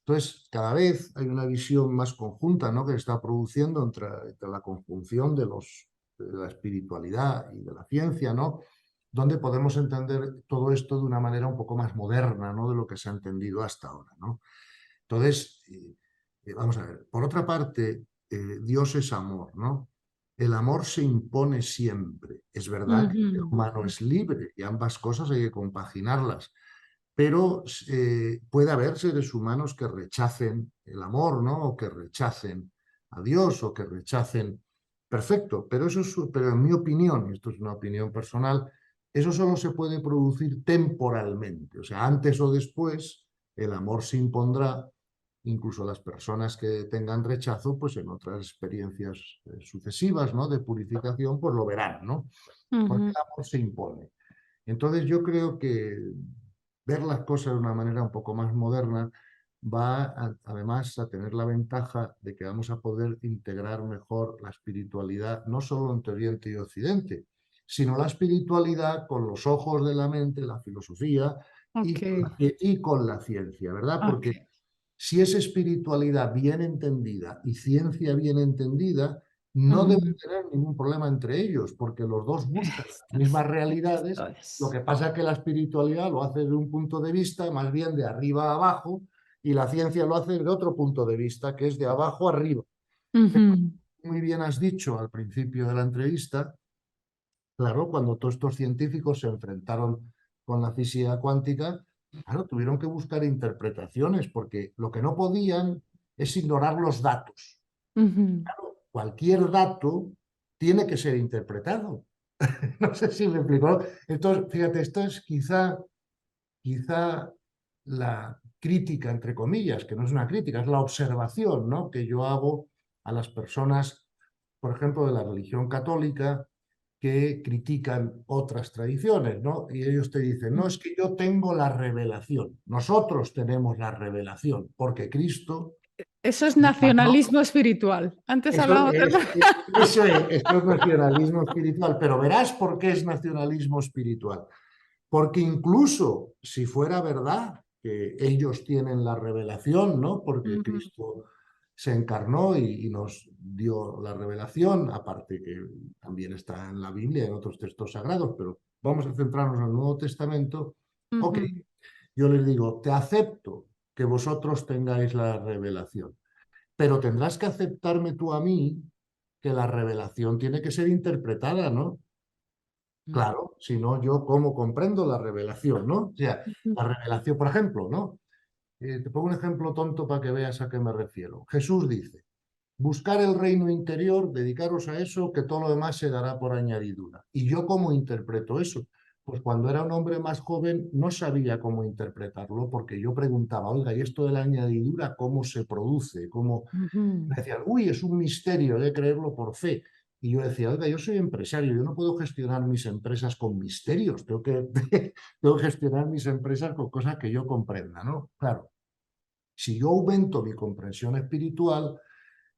Entonces, cada vez hay una visión más conjunta, ¿no? Que se está produciendo entre la conjunción de la espiritualidad y de la ciencia, ¿no? Donde podemos entender todo esto de una manera un poco más moderna, ¿no? De lo que se ha entendido hasta ahora, ¿no? Entonces, vamos a ver, por otra parte, Dios es amor, ¿no? El amor se impone siempre. Es verdad que el ser ujú, humano es libre y ambas cosas hay que compaginarlas, pero puede haber seres humanos que rechacen el amor, ¿no? O que rechacen a Dios o que rechacen. Perfecto, pero pero en mi opinión, y esto es una opinión personal, eso solo se puede producir temporalmente, o sea, antes o después el amor se impondrá, incluso las personas que tengan rechazo, pues en otras experiencias sucesivas, ¿no? De purificación, pues lo verán, ¿no? Porque ujú, el amor se impone. Entonces yo creo que ver las cosas de una manera un poco más moderna además a tener la ventaja de que vamos a poder integrar mejor la espiritualidad, no solo entre Oriente y Occidente, sino la espiritualidad con los ojos de la mente, la filosofía ok, y con la ciencia, ¿verdad? ok. Porque si es espiritualidad bien entendida y ciencia bien entendida, no deben Ujú. tener ningún problema entre ellos, porque los dos buscan las mismas Esto realidades. Lo es. que pasa es que la espiritualidad lo hace desde un punto de vista más bien de arriba a abajo y la ciencia lo hace desde otro punto de vista, que es de abajo a arriba. Ujú, Muy bien has dicho al principio de la entrevista, claro, cuando todos estos científicos se enfrentaron con la física cuántica, claro, tuvieron que buscar interpretaciones porque lo que no podían es ignorar los datos. ujú, Cualquier dato tiene que ser interpretado. No sé si me explico. Entonces, fíjate, esto es quizá la crítica, entre comillas, que no es una crítica, es la observación, ¿no? Que yo hago a las personas, por ejemplo, de la religión católica, que critican otras tradiciones, ¿no? Y ellos te dicen, no, es que yo tengo la revelación, nosotros tenemos la revelación, porque Cristo Eso es encarnó. nacionalismo espiritual. Antes Eso hablábamos de... es, esto es nacionalismo espiritual, pero verás por qué es nacionalismo espiritual. Porque incluso si fuera verdad que ellos tienen la revelación, ¿no? Porque Ujú, Cristo se encarnó y nos dio la revelación, aparte que también está en la Biblia, en otros textos sagrados, pero vamos a centrarnos en el Nuevo Testamento. Ok, ujú, yo les digo, te acepto que vosotros tengáis la revelación, pero tendrás que aceptarme tú a mí que la revelación tiene que ser interpretada, ¿no? Claro, si no, yo cómo comprendo la revelación, ¿no? O sea, ujú, la revelación, por ejemplo, ¿no? Te pongo un ejemplo tonto para que veas a qué me refiero. Jesús dice, buscar el reino interior, dedicaros a eso, que todo lo demás se dará por añadidura. ¿Y yo cómo interpreto eso? Pues cuando era un hombre más joven no sabía cómo interpretarlo porque yo preguntaba, oiga, ¿y esto de la añadidura cómo se produce? ¿Cómo? ujú, Me decían, uy, es un misterio de creerlo por fe. Y yo decía, oiga, yo soy empresario, yo no puedo gestionar mis empresas con misterios, tengo que, tengo que gestionar mis empresas con cosas que yo comprenda, ¿no? Claro, si yo aumento mi comprensión espiritual,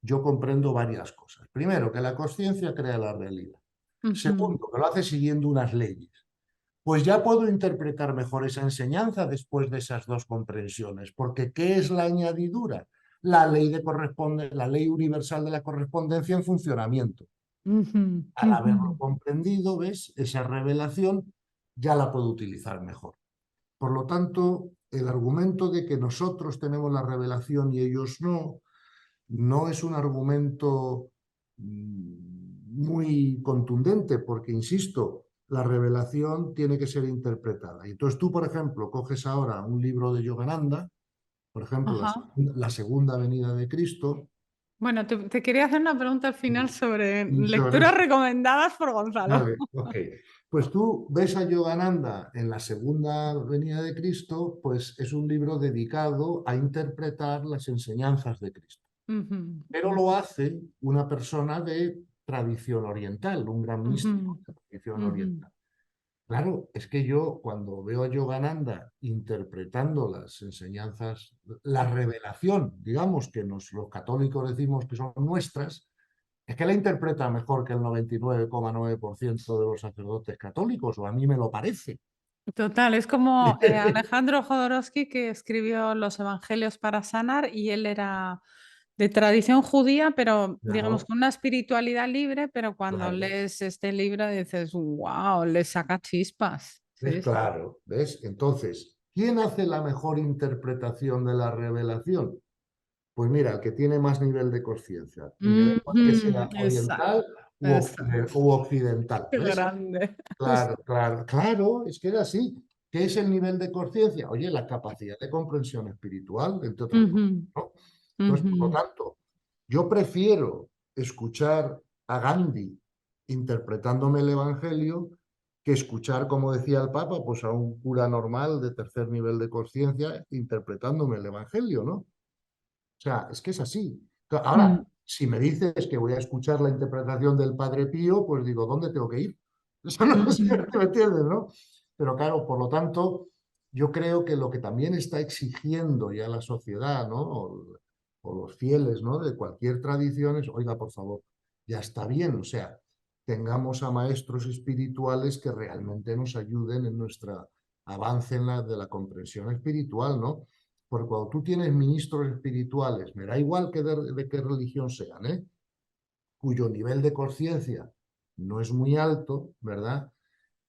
yo comprendo varias cosas. Primero, que la conciencia crea la realidad. ujú, Segundo, que lo hace siguiendo unas leyes. Pues ya puedo interpretar mejor esa enseñanza después de esas dos comprensiones, porque ¿qué es la añadidura? La ley universal de la correspondencia en funcionamiento. ujú, Al ujú, haberlo comprendido, ¿ves? Esa revelación ya la puedo utilizar mejor. Por lo tanto, el argumento de que nosotros tenemos la revelación y ellos no, no es un argumento muy contundente, porque, insisto, la revelación tiene que ser interpretada. Y entonces tú, por ejemplo, coges ahora un libro de Yogananda, por ejemplo, ajá. la segunda venida de Cristo, Bueno, te quería hacer una pregunta al final sobre y sobre lecturas esto. recomendadas por Gonzalo. Vale, ok. Pues tú ves a Yogananda en la segunda venida de Cristo, pues es un libro dedicado a interpretar las enseñanzas de Cristo. Ujú, Pero lo hace una persona de tradición oriental, un gran ujú, místico de tradición ujú, oriental. Claro, es que yo cuando veo a Yogananda interpretando las enseñanzas, la revelación, digamos que los católicos decimos que son nuestras, es que la interpreta mejor que el 99,9% de los sacerdotes católicos, o a mí me lo parece. total, es como Alejandro Jodorowsky que escribió los Evangelios para sanar y él era de tradición judía, pero digamos Claro, con una espiritualidad libre, pero cuando claro. lees este libro dices, wow, le saca chispas. ¿Ves? Sí, sí. Claro, ¿ves? Entonces, ¿quién hace la mejor interpretación de la revelación? Pues mira, el que tiene más nivel de conciencia, me da igual que Ujú, sea exacto, oriental exacto. u occidental, Qué ¿ves? grande. Claro, claro, claro, es que era así. ¿Qué es el nivel de conciencia? Oye, la capacidad de comprensión espiritual, entre otras Ujú, cosas, ¿no? Entonces, por lo ujú, tanto, yo prefiero escuchar a Gandhi interpretándome el Evangelio que escuchar, como decía el Papa, pues a un cura normal de tercer nivel de conciencia interpretándome el Evangelio, ¿no? O sea, es que es así. mm, Ahora, si me dices que voy a escuchar la interpretación del Padre Pío, pues digo, ¿dónde tengo que ir? Eso no sé, ujú, ¿me entiendes, no? Pero claro, por lo tanto, yo creo que lo que también está exigiendo ya la sociedad, ¿no? O los fieles, ¿no? De cualquier tradición es, oiga, por favor, ya está bien, o sea, tengamos a maestros espirituales que realmente nos ayuden en nuestra avance en de la comprensión espiritual, ¿no? Porque cuando tú tienes ministros espirituales, me da igual que de qué religión sean, ¿eh? Cuyo nivel de conciencia no es muy alto, ¿verdad?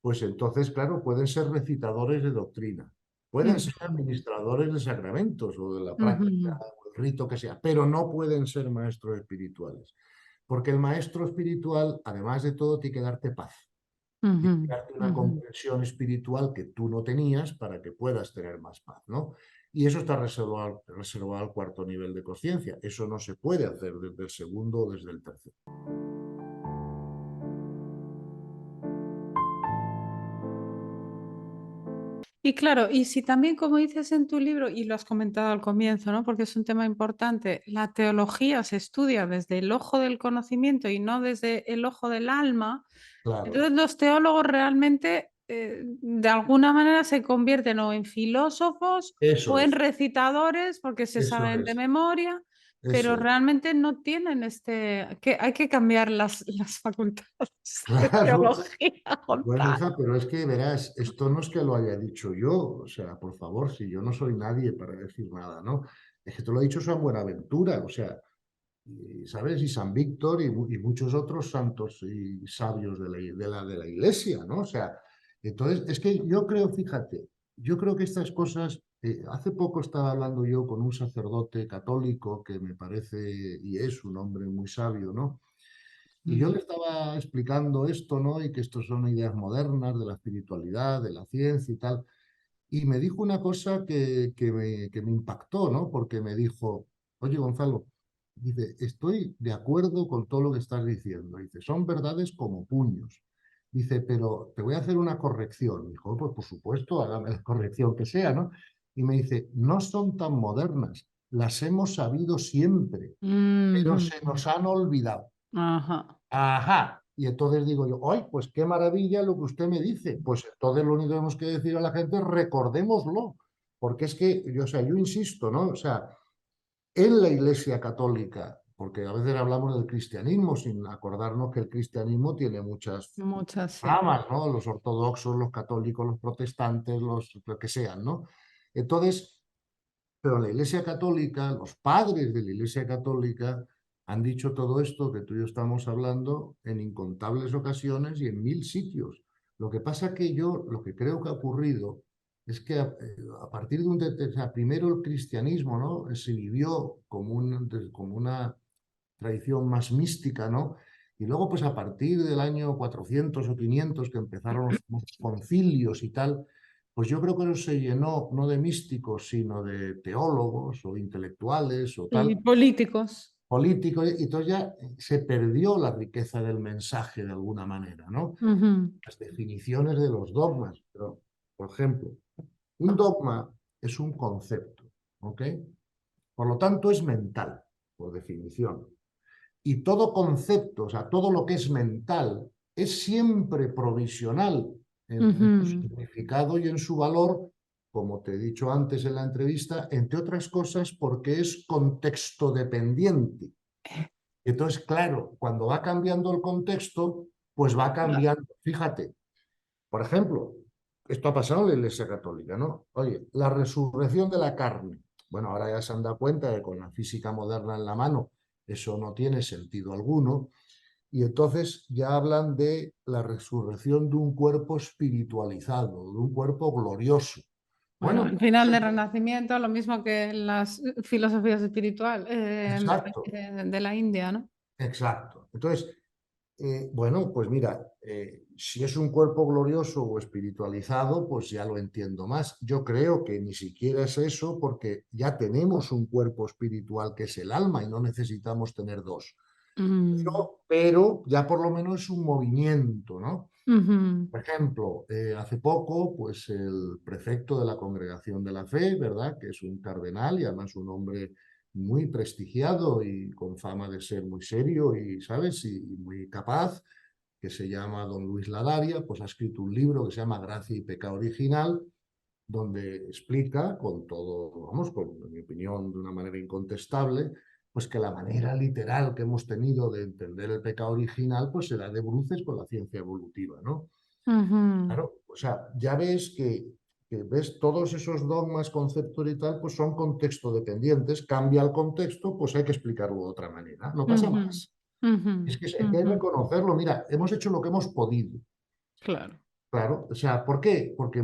Pues entonces, claro, pueden ser recitadores de doctrina, pueden ser ujú, administradores de sacramentos o de la práctica ujú, o el rito que sea, pero no pueden ser maestros espirituales. Porque el maestro espiritual, además de todo, tiene que darte paz, ujú, tiene que darte una ujú. comprensión espiritual que tú no tenías para que puedas tener más paz, ¿no? Y eso está reservado al cuarto nivel de conciencia. Eso no se puede hacer desde el segundo o desde el tercero. Y claro, y si también, como dices en tu libro, y lo has comentado al comienzo, ¿no? Porque es un tema importante, la teología se estudia desde el ojo del conocimiento y no desde el ojo del alma, claro, Entonces los teólogos realmente de alguna manera se convierten o en filósofos eso o en es, recitadores porque se eso saben de es, memoria, eso pero es. realmente no tienen que hay que cambiar las facultades de Claro. teología, Bueno, Gonzalo. hija, pero es que verás, esto no es que lo haya dicho yo, o sea, por favor, si yo no soy nadie para decir nada, ¿no? Es que te lo ha dicho San Buenaventura, o sea, ¿sabes? Y San Víctor y muchos otros santos y sabios de la Iglesia, ¿no? O sea, entonces, es que yo creo, fíjate, yo creo que estas cosas, hace poco estaba hablando yo con un sacerdote católico que me parece y es un hombre muy sabio, ¿no? Y yo Mm. le estaba explicando esto, ¿no? Y que esto son ideas modernas de la espiritualidad, de la ciencia y tal. Y me dijo una cosa que me impactó, ¿no? Porque me dijo, oye, Gonzalo, dice, estoy de acuerdo con todo lo que estás diciendo. Dice, son verdades como puños. Dice, pero te voy a hacer una corrección. Dijo, pues por supuesto, hágame la corrección que sea, ¿no? Y me dice, no son tan modernas, las hemos sabido siempre, pero Mhm. se nos han olvidado. Ajá. Ajá. Y entonces digo yo, ¡ay, pues qué maravilla lo que usted me dice! Pues entonces lo único que tenemos que decir a la gente es recordémoslo. Porque es que, yo, o sea, yo insisto, ¿no? O sea, en la Iglesia Católica, porque a veces hablamos del cristianismo sin acordarnos que el cristianismo tiene muchas Muchas, sí. ramas, ¿no? Los ortodoxos, los católicos, los protestantes, los lo que sean, ¿no? Entonces, pero la Iglesia Católica, los padres de la Iglesia Católica han dicho todo esto que tú y yo estamos hablando en incontables ocasiones y en mil sitios. Lo que pasa que yo, lo que creo que ha ocurrido es que a partir de o sea, primero el cristianismo, ¿no? Se vivió como una tradición más mística, ¿no? Y luego, pues a partir del año 400 o 500 que empezaron los concilios y tal, pues yo creo que eso se llenó no de místicos, sino de teólogos o intelectuales o Y tal, políticos. políticos, y entonces ya se perdió la riqueza del mensaje de alguna manera, ¿no? Ujú. Las definiciones de los dogmas, pero, por ejemplo, un dogma es un concepto, ¿ok? Por lo tanto, es mental, por definición. Y todo concepto, o sea, todo lo que es mental, es siempre provisional en su Ujú. significado y en su valor, como te he dicho antes en la entrevista, entre otras cosas porque es contexto dependiente. Entonces, claro, cuando va cambiando el contexto, pues va cambiando. Fíjate, por ejemplo, esto ha pasado en la Iglesia Católica, ¿no? Oye, la resurrección de la carne. Bueno, ahora ya se han dado cuenta de que con la física moderna en la mano eso no tiene sentido alguno. Y entonces ya hablan de la resurrección de un cuerpo espiritualizado, de un cuerpo glorioso. Bueno, Bueno, el final del Renacimiento, lo mismo que en las filosofías espiritual exacto, de la India, ¿no? exacto. Entonces, bueno, pues mira, si es un cuerpo glorioso o espiritualizado, pues ya lo entiendo más. Yo creo que ni siquiera es eso porque ya tenemos un cuerpo espiritual que es el alma y no necesitamos tener dos. Mm. Pero ya por lo menos es un movimiento, ¿no? Ujú. Por ejemplo, hace poco, pues el prefecto de la Congregación de la Fe, ¿verdad? Que es un cardenal y además un hombre muy prestigiado y con fama de ser muy serio y, ¿sabes? Y muy capaz, que se llama don Luis Ladaria, pues ha escrito un libro que se llama Gracia y Pecado Original, donde explica con todo, vamos, con en mi opinión, de una manera incontestable, pues que la manera literal que hemos tenido de entender el pecado original, pues será de bruces con la ciencia evolutiva, ¿no? Ujú. Claro, o sea, ya ves que ves todos esos dogmas, conceptos y tal, pues son contexto dependientes. Cambia el contexto, pues hay que explicarlo de otra manera. No pasa Ujú. más. Ujú. Es que hay que Ujú. reconocerlo. Mira, hemos hecho lo que hemos podido. Claro. Claro, o sea, ¿por qué? Porque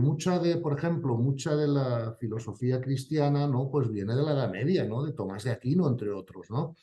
por ejemplo, mucha de la filosofía cristiana, ¿no? Pues viene de la Edad Media, ¿no? De Tomás de Aquino, entre otros, ¿no?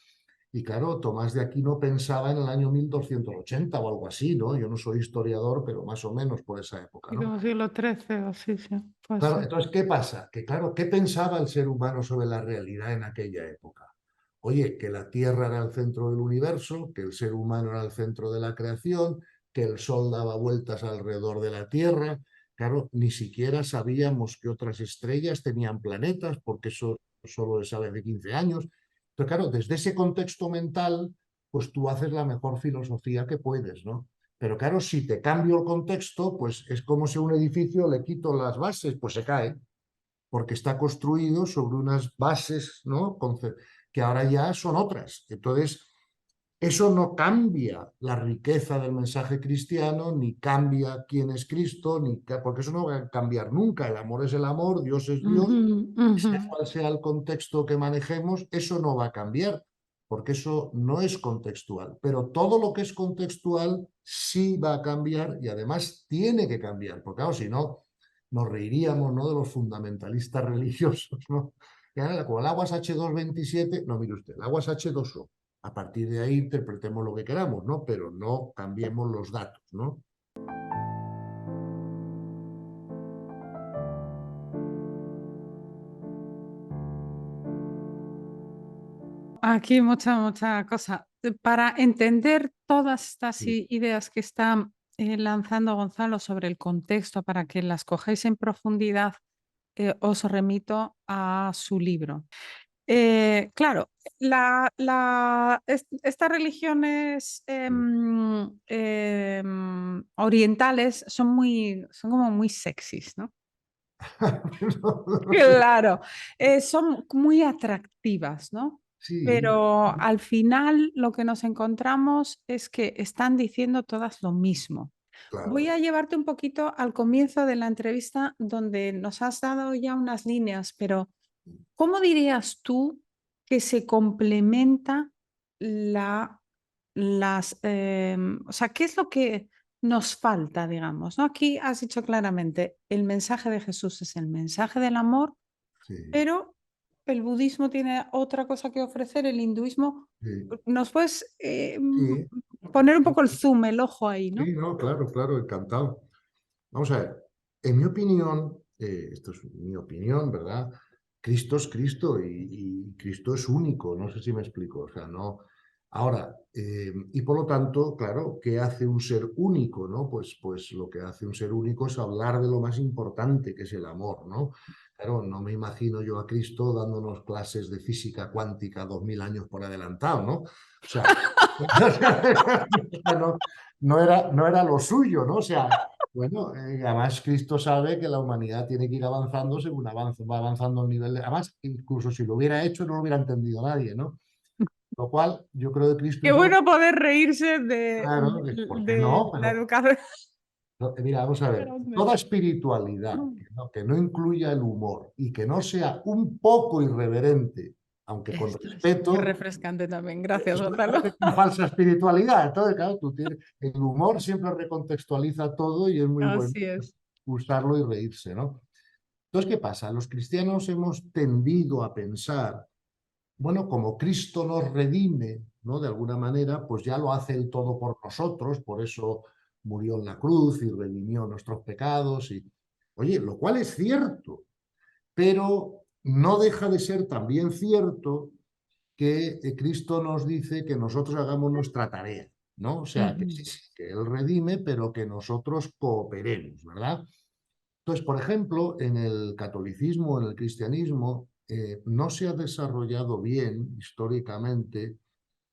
Y claro, Tomás de Aquino pensaba en el año 1280 o algo así, ¿no? Yo no soy historiador, pero más o menos por esa época, Y ¿no? como siglo XIII o así, sí. Pues Claro, sí. entonces, ¿qué pasa? Que claro, ¿qué pensaba el ser humano sobre la realidad en aquella época? Oye, que la Tierra era el centro del universo, que el ser humano era el centro de la creación, que el Sol daba vueltas alrededor de la Tierra. Claro, ni siquiera sabíamos que otras estrellas tenían planetas, porque eso solo se sabe de 15 años. Pero claro, desde ese contexto mental, pues tú haces la mejor filosofía que puedes, ¿no? Pero claro, si te cambio el contexto, pues es como si a un edificio le quito las bases, pues se cae, porque está construido sobre unas bases, ¿no? Que ahora ya son otras. Entonces, eso no cambia la riqueza del mensaje cristiano, ni cambia quién es Cristo, porque eso no va a cambiar nunca. El amor es el amor, Dios es Dios, Ujú, ujú. sea cual sea el contexto que manejemos, eso no va a cambiar, porque eso no es contextual. Pero todo lo que es contextual sí va a cambiar y además tiene que cambiar, porque claro, si no, nos reiríamos, ¿no?, de los fundamentalistas religiosos, ¿no? Que como el agua es H227, no, mire usted, el agua es H2O. A partir de ahí interpretemos lo que queramos, ¿no? Pero no cambiemos los datos, ¿no? Aquí mucha cosa. Para entender todas estas Sí. ideas que está lanzando Gonzalo sobre el contexto, para que las cojáis en profundidad, os remito a su libro. Claro, estas religiones orientales son como muy sexys, ¿no? Claro, son muy atractivas, ¿no? Sí, Pero al final lo que nos encontramos es que están diciendo todas lo mismo. Voy claro. a llevarte un poquito al comienzo de la entrevista donde nos has dado ya unas líneas, pero ¿cómo dirías tú que se complementa la, o sea, qué es lo que nos falta, digamos, ¿no? Aquí has dicho claramente, el mensaje de Jesús es el mensaje del amor, Sí, pero el budismo tiene otra cosa que ofrecer, el hinduismo. sí, ¿Nos puedes sí. poner un poco el zoom, el ojo ahí, ¿no? Sí, no, claro, claro, encantado. Vamos a ver, en mi opinión, esto es mi opinión, ¿verdad? Cristo es Cristo y Cristo es único, no sé si me explico, o sea, no. Ahora, y por lo tanto, claro, ¿qué hace un ser único, no? Pues lo que hace un ser único es hablar de lo más importante, que es el amor, ¿no? Claro, no me imagino yo a Cristo dándonos clases de física cuántica 2000 años por adelantado, ¿no? O sea, no era lo suyo, ¿no? O sea, bueno, además Cristo sabe que la humanidad tiene que ir avanzando según va avanzando el nivel de... Además, incluso si lo hubiera hecho, no lo hubiera entendido nadie, ¿no? Lo cual yo creo que Cristo Qué hizo lo bueno poder reírse de, claro, ¿por qué de no? la Pero educación. mira, vamos a ver, Grande. toda espiritualidad que no incluya el humor y que no sea un poco irreverente, aunque con Esto es muy respeto, refrescante también. Gracias, es Gonzalo. una falsa espiritualidad. Entonces, claro, el humor siempre recontextualiza todo y es muy bueno Así es. usarlo y reírse, ¿no? Entonces, ¿qué pasa? Los cristianos hemos tendido a pensar, bueno, como Cristo nos redime, ¿no? De alguna manera, pues ya lo hace él todo por nosotros, por eso murió en la cruz y redimió nuestros pecados. Oye, lo cual es cierto, pero no deja de ser también cierto que Cristo nos dice que nosotros hagamos nuestra tarea, ¿no? O sea, que sí, Ujú. sí, que Él redime, pero que nosotros cooperemos, ¿verdad? Entonces, por ejemplo, en el catolicismo, en el cristianismo, no se ha desarrollado bien históricamente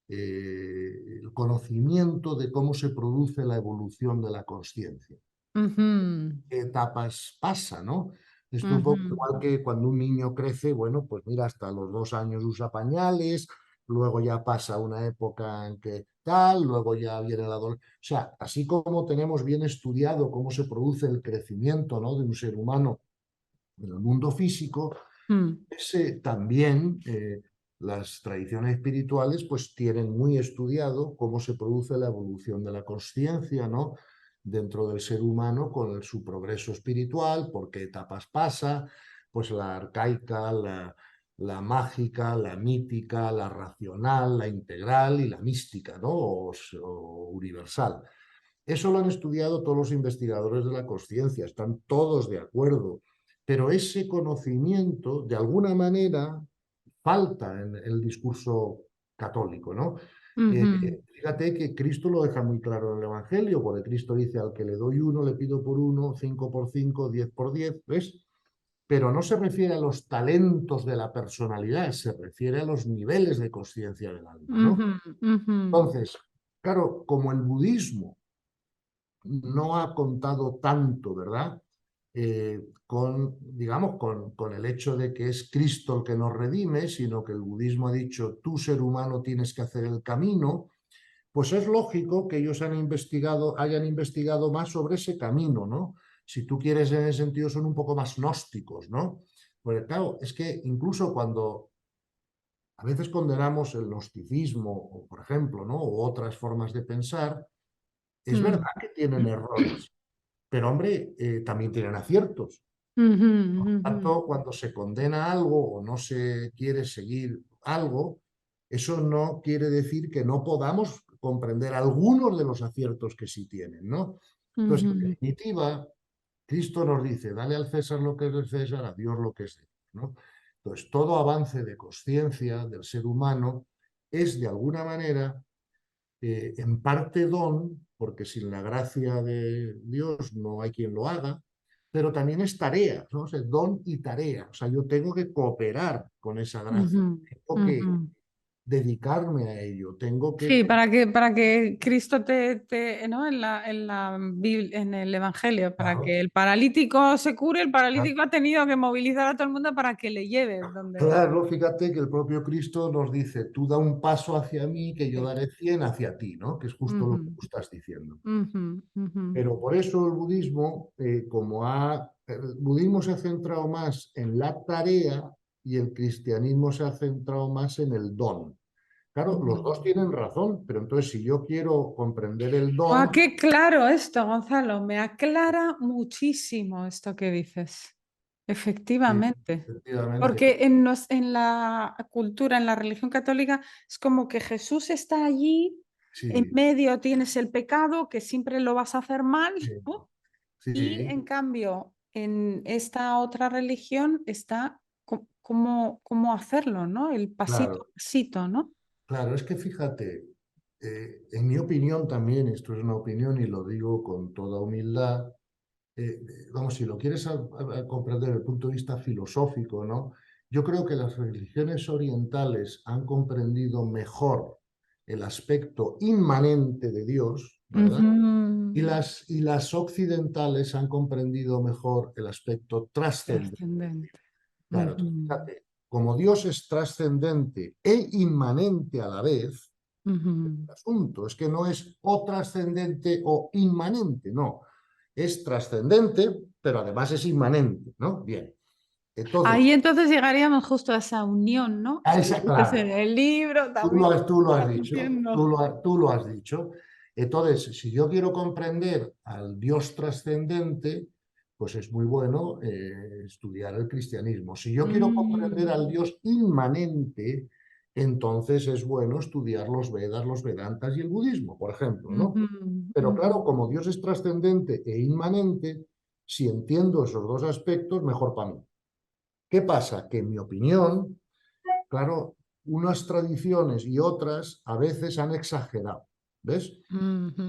el conocimiento de cómo se produce la evolución de la conciencia. Ujú. ¿Qué etapas pasa, no? Esto un poco Ujú. igual que cuando un niño crece, bueno, pues mira, hasta los 2 años usa pañales, luego ya pasa una época en que tal, luego ya viene la adolescencia. O sea, así como tenemos bien estudiado cómo se produce el crecimiento, ¿no?, de un ser humano en el mundo físico, Mm. también las tradiciones espirituales pues tienen muy estudiado cómo se produce la evolución de la consciencia, ¿no?, dentro del ser humano con su progreso espiritual, por qué etapas pasa, pues la arcaica, la mágica, la mítica, la racional, la integral y la mística, ¿no?, o universal. Eso lo han estudiado todos los investigadores de la conciencia, están todos de acuerdo, pero ese conocimiento, de alguna manera, falta en el discurso católico, ¿no? Ujú. Fíjate que Cristo lo deja muy claro en el Evangelio, porque Cristo dice, al que le doy uno, le pido por uno, 5 por 5, 10 por 10, ¿ves? Pero no se refiere a los talentos de la personalidad, se refiere a los niveles de conciencia del alma, ¿no? Ujú. Ujú. Entonces, claro, como el budismo no ha contado tanto, ¿verdad? Digamos, con el hecho de que es Cristo el que nos redime, sino que el budismo ha dicho, tú ser humano tienes que hacer el camino, pues es lógico que ellos hayan investigado más sobre ese camino, ¿no? Si tú quieres, en ese sentido, son un poco más gnósticos, ¿no? Porque claro, es que incluso cuando a veces condenamos el gnosticismo, o, por ejemplo, ¿no? O otras formas de pensar, es Mm. verdad que tienen errores, pero hombre, también tienen aciertos. Ujú, Por ujú, tanto, cuando se condena algo o no se quiere seguir algo, eso no quiere decir que no podamos comprender algunos de los aciertos que sí tienen, ¿no? Entonces, en ujú, definitiva, Cristo nos dice, dale al César lo que es del César, a Dios lo que es de Dios, ¿no? Entonces, todo avance de conciencia del ser humano es, de alguna manera, en parte don, porque sin la gracia de Dios no hay quien lo haga, pero también es tarea, ¿no? O sea, don y tarea. O sea, yo tengo que cooperar con esa gracia, ujú, tengo ujú. que dedicarme a ello, tengo que... Sí, para que Cristo ¿no? En el Evangelio, para Claro, que el paralítico se cure, el paralítico ha tenido que movilizar a todo el mundo para que le lleve donde... claro, fíjate que el propio Cristo nos dice, tú da un paso hacia mí, que yo Sí. daré 100 hacia ti, ¿no? Que es justo lo que Ujú, tú estás diciendo. ujú, ujú, Pero por eso el budismo, el budismo se ha centrado más en la tarea y el cristianismo se ha centrado más en el don. Claro, los ujú. dos tienen razón, pero entonces si yo quiero comprender el ¡Guau, don, qué claro esto, Gonzalo! Me aclara muchísimo esto que dices. Efectivamente. efectivamente, Porque en la cultura, en la religión católica, es como que Jesús está allí, en sí, medio tienes el pecado, que siempre lo vas a hacer mal, sí, ¿no? Y sí, en cambio, en esta otra religión está cómo hacerlo, ¿no? El pasito a claro, pasito, ¿no? claro, es que fíjate, en mi opinión también, esto es una opinión y lo digo con toda humildad, vamos, si lo quieres a comprender desde el punto de vista filosófico, ¿no? Yo creo que las religiones orientales han comprendido mejor el aspecto inmanente de Dios, ¿verdad? Ujú. Y las occidentales han comprendido mejor el aspecto trascendente. Trascendente. Claro, entonces, Ujú. fíjate, como Dios es trascendente e inmanente a la vez, Ujú. el asunto es que no es o trascendente o inmanente, no. Es trascendente, pero además es inmanente, ¿no? Bien. Entonces, Ahí entonces llegaríamos justo a esa unión, ¿no? a Que esa, dices claro, en el libro también. tú lo has Estás dicho, diciendo. tú lo has dicho. Entonces, si yo quiero comprender al Dios trascendente, pues es muy bueno estudiar el cristianismo. Si yo quiero comprender Mm, al Dios inmanente, entonces es bueno estudiar los Vedas, los Vedantas y el budismo, por ejemplo, ¿no? ujú, Pero ujú, claro, como Dios es trascendente e inmanente, si entiendo esos dos aspectos, mejor para mí. ¿Qué pasa? Que en mi opinión, claro, unas tradiciones y otras a veces han exagerado, ¿ves?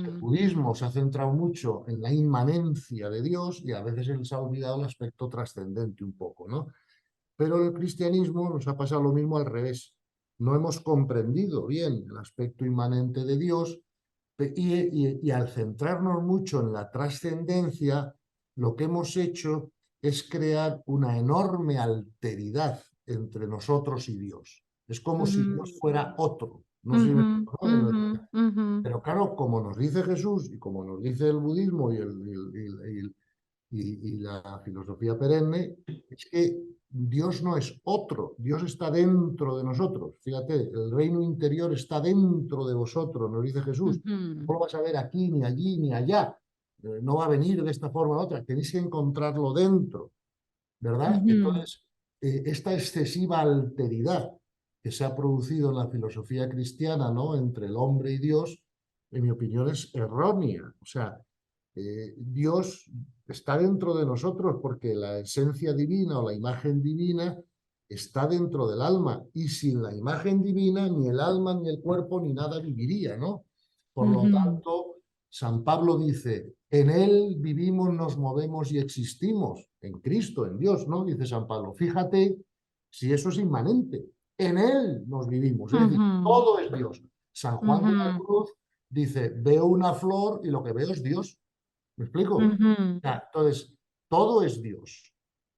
El ujú, budismo se ha centrado mucho en la inmanencia de Dios y a veces se les ha olvidado el aspecto trascendente un poco, ¿no? Pero el cristianismo nos ha pasado lo mismo al revés. No hemos comprendido bien el aspecto inmanente de Dios y al centrarnos mucho en la trascendencia, lo que hemos hecho es crear una enorme alteridad entre nosotros y Dios. Es como si Dios fuera otro. No sé si me ujú, explico, ¿no? ujú, ujú, Pero claro, como nos dice Jesús y como nos dice el budismo y la filosofía perenne, es que Dios no es otro, Dios está dentro de nosotros. Fíjate, el reino interior está dentro de vosotros, nos dice Jesús. ujú, No lo vas a ver aquí, ni allí, ni allá. No va a venir de esta forma u otra. Tenéis que encontrarlo dentro, ¿verdad? ujú, Entonces, esta excesiva alteridad que se ha producido en la filosofía cristiana, ¿no? Entre el hombre y Dios, en mi opinión, es errónea. O sea, Dios está dentro de nosotros porque la esencia divina o la imagen divina está dentro del alma y sin la imagen divina ni el alma ni el cuerpo ni nada viviría, ¿no? Por lo ujú, tanto, San Pablo dice, en Él vivimos, nos movemos y existimos, en Cristo, en Dios, ¿no? Dice San Pablo. Fíjate si eso es inmanente. En Él nos vivimos, es decir, ujú, todo es Dios. San Juan de la ujú. Cruz dice, veo una flor y lo que veo es Dios. ¿Me explico? O Ujú, sea, entonces, todo es Dios.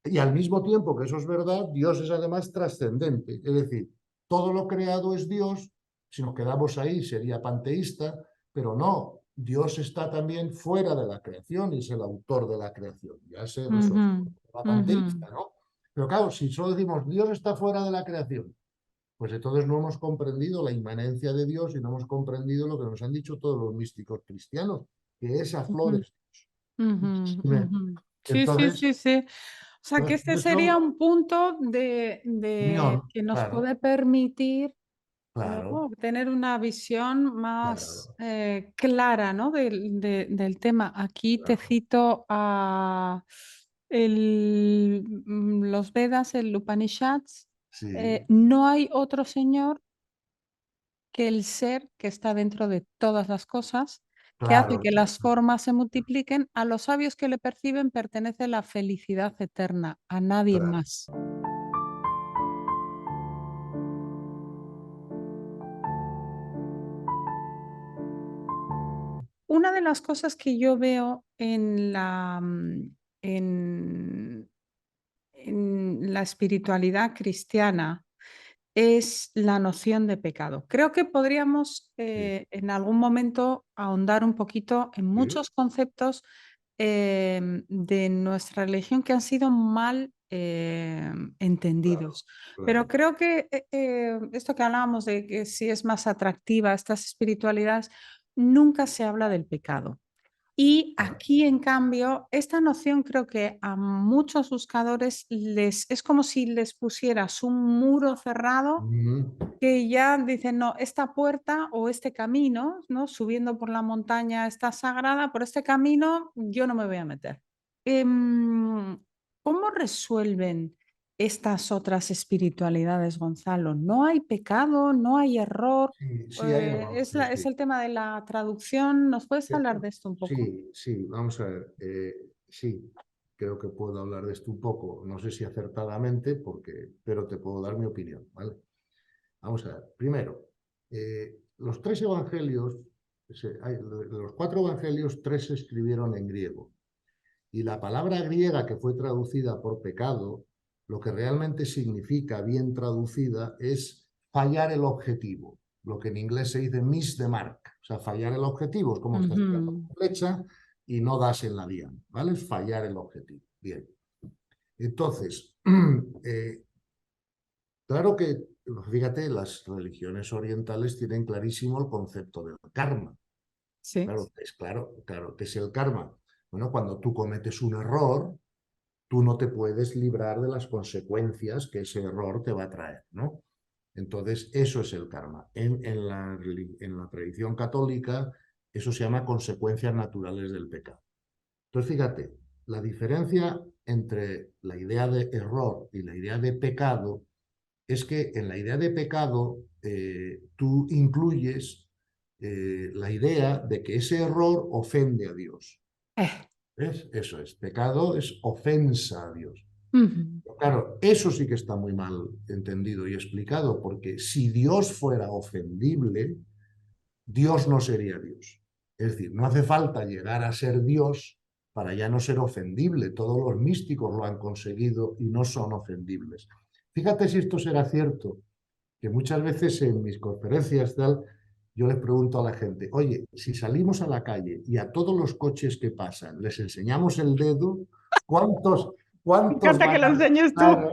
Y al mismo tiempo que eso es verdad, Dios es además trascendente. Es decir, todo lo creado es Dios. Si nos quedamos ahí sería panteísta, pero no. Dios está también fuera de la creación y es el autor de la creación. Ya se resuelve. ujú, La ujú, panteísta, ¿no? Pero claro, si solo decimos Dios está fuera de la creación, pues entonces no hemos comprendido la inmanencia de Dios y no hemos comprendido lo que nos han dicho todos los místicos cristianos, que esa flor ujú, es ujú, Dios. ujú. Sí, sí, Entonces, sí, sí. O sea, que pues, este sería eso, un punto de unión, que nos claro, puede permitir, claro, tener una visión más claro, clara, ¿no? Del tema. Aquí te claro. cito a los Vedas, el Upanishads. Sí, No hay otro señor que el ser que está dentro de todas las cosas, que hace claro, que las formas se multipliquen. A los sabios que le perciben pertenece la felicidad eterna, a nadie claro. más. Una de las cosas que yo veo en, en la espiritualidad cristiana es la noción de pecado. Creo que podríamos Sí, en algún momento ahondar un poquito en sí, muchos conceptos de nuestra religión que han sido mal claro, entendidos. Pero claro. creo que esto que hablábamos de que si es más atractiva estas espiritualidades, nunca se habla del pecado. Y Claro. aquí, en cambio, esta noción creo que a muchos buscadores es como si les pusieras un muro cerrado Ujú. que ya dicen, no, esta puerta o este camino, ¿no? Subiendo por la montaña está sagrada, por este camino yo no me voy a meter. ¿Cómo resuelven estas otras espiritualidades, Gonzalo? ¿No hay pecado, no hay error? Sí, sí, hay error, sí, Es sí. el tema de la traducción. ¿Nos puedes hablar de esto un poco? Sí, sí, vamos a ver. Sí, creo que puedo hablar de esto un poco, no sé si acertadamente, pero te puedo dar mi opinión, ¿vale? Vamos a ver. Primero, los tres evangelios, de los cuatro evangelios, tres se escribieron en griego. Y la palabra griega que fue traducida por pecado, lo que realmente significa, bien traducida, es fallar el objetivo. Lo que en inglés se dice miss the mark. O sea, fallar el objetivo es como estás tirando Ujú. una flecha y no das en la diana, ¿vale? Es fallar el objetivo. Bien. Entonces, eh, claro que, fíjate, las religiones orientales tienen clarísimo el concepto del karma. Sí. Claro, ¿qué es el karma? Bueno, cuando tú cometes un error, tú no te puedes librar de las consecuencias que ese error te va a traer, ¿no? Entonces, eso es el karma. En la tradición católica, eso se llama consecuencias naturales del pecado. Entonces, fíjate, la diferencia entre la idea de error y la idea de pecado es que en la idea de pecado tú incluyes la idea de que ese error ofende a Dios. Eh, ¿Ves? Eso es. Pecado es ofensa a Dios. ujú, Claro, eso sí que está muy mal entendido y explicado, porque si Dios fuera ofendible, Dios no sería Dios. Es decir, no hace falta llegar a ser Dios para ya no ser ofendible. Todos los místicos lo han conseguido y no son ofendibles. Fíjate si esto será cierto, que muchas veces en mis conferencias tal, yo les pregunto a la gente, oye, si salimos a la calle y a todos los coches que pasan les enseñamos el dedo, ¿cuántos, me cuántos encanta que van lo a, enseñes tú. claro,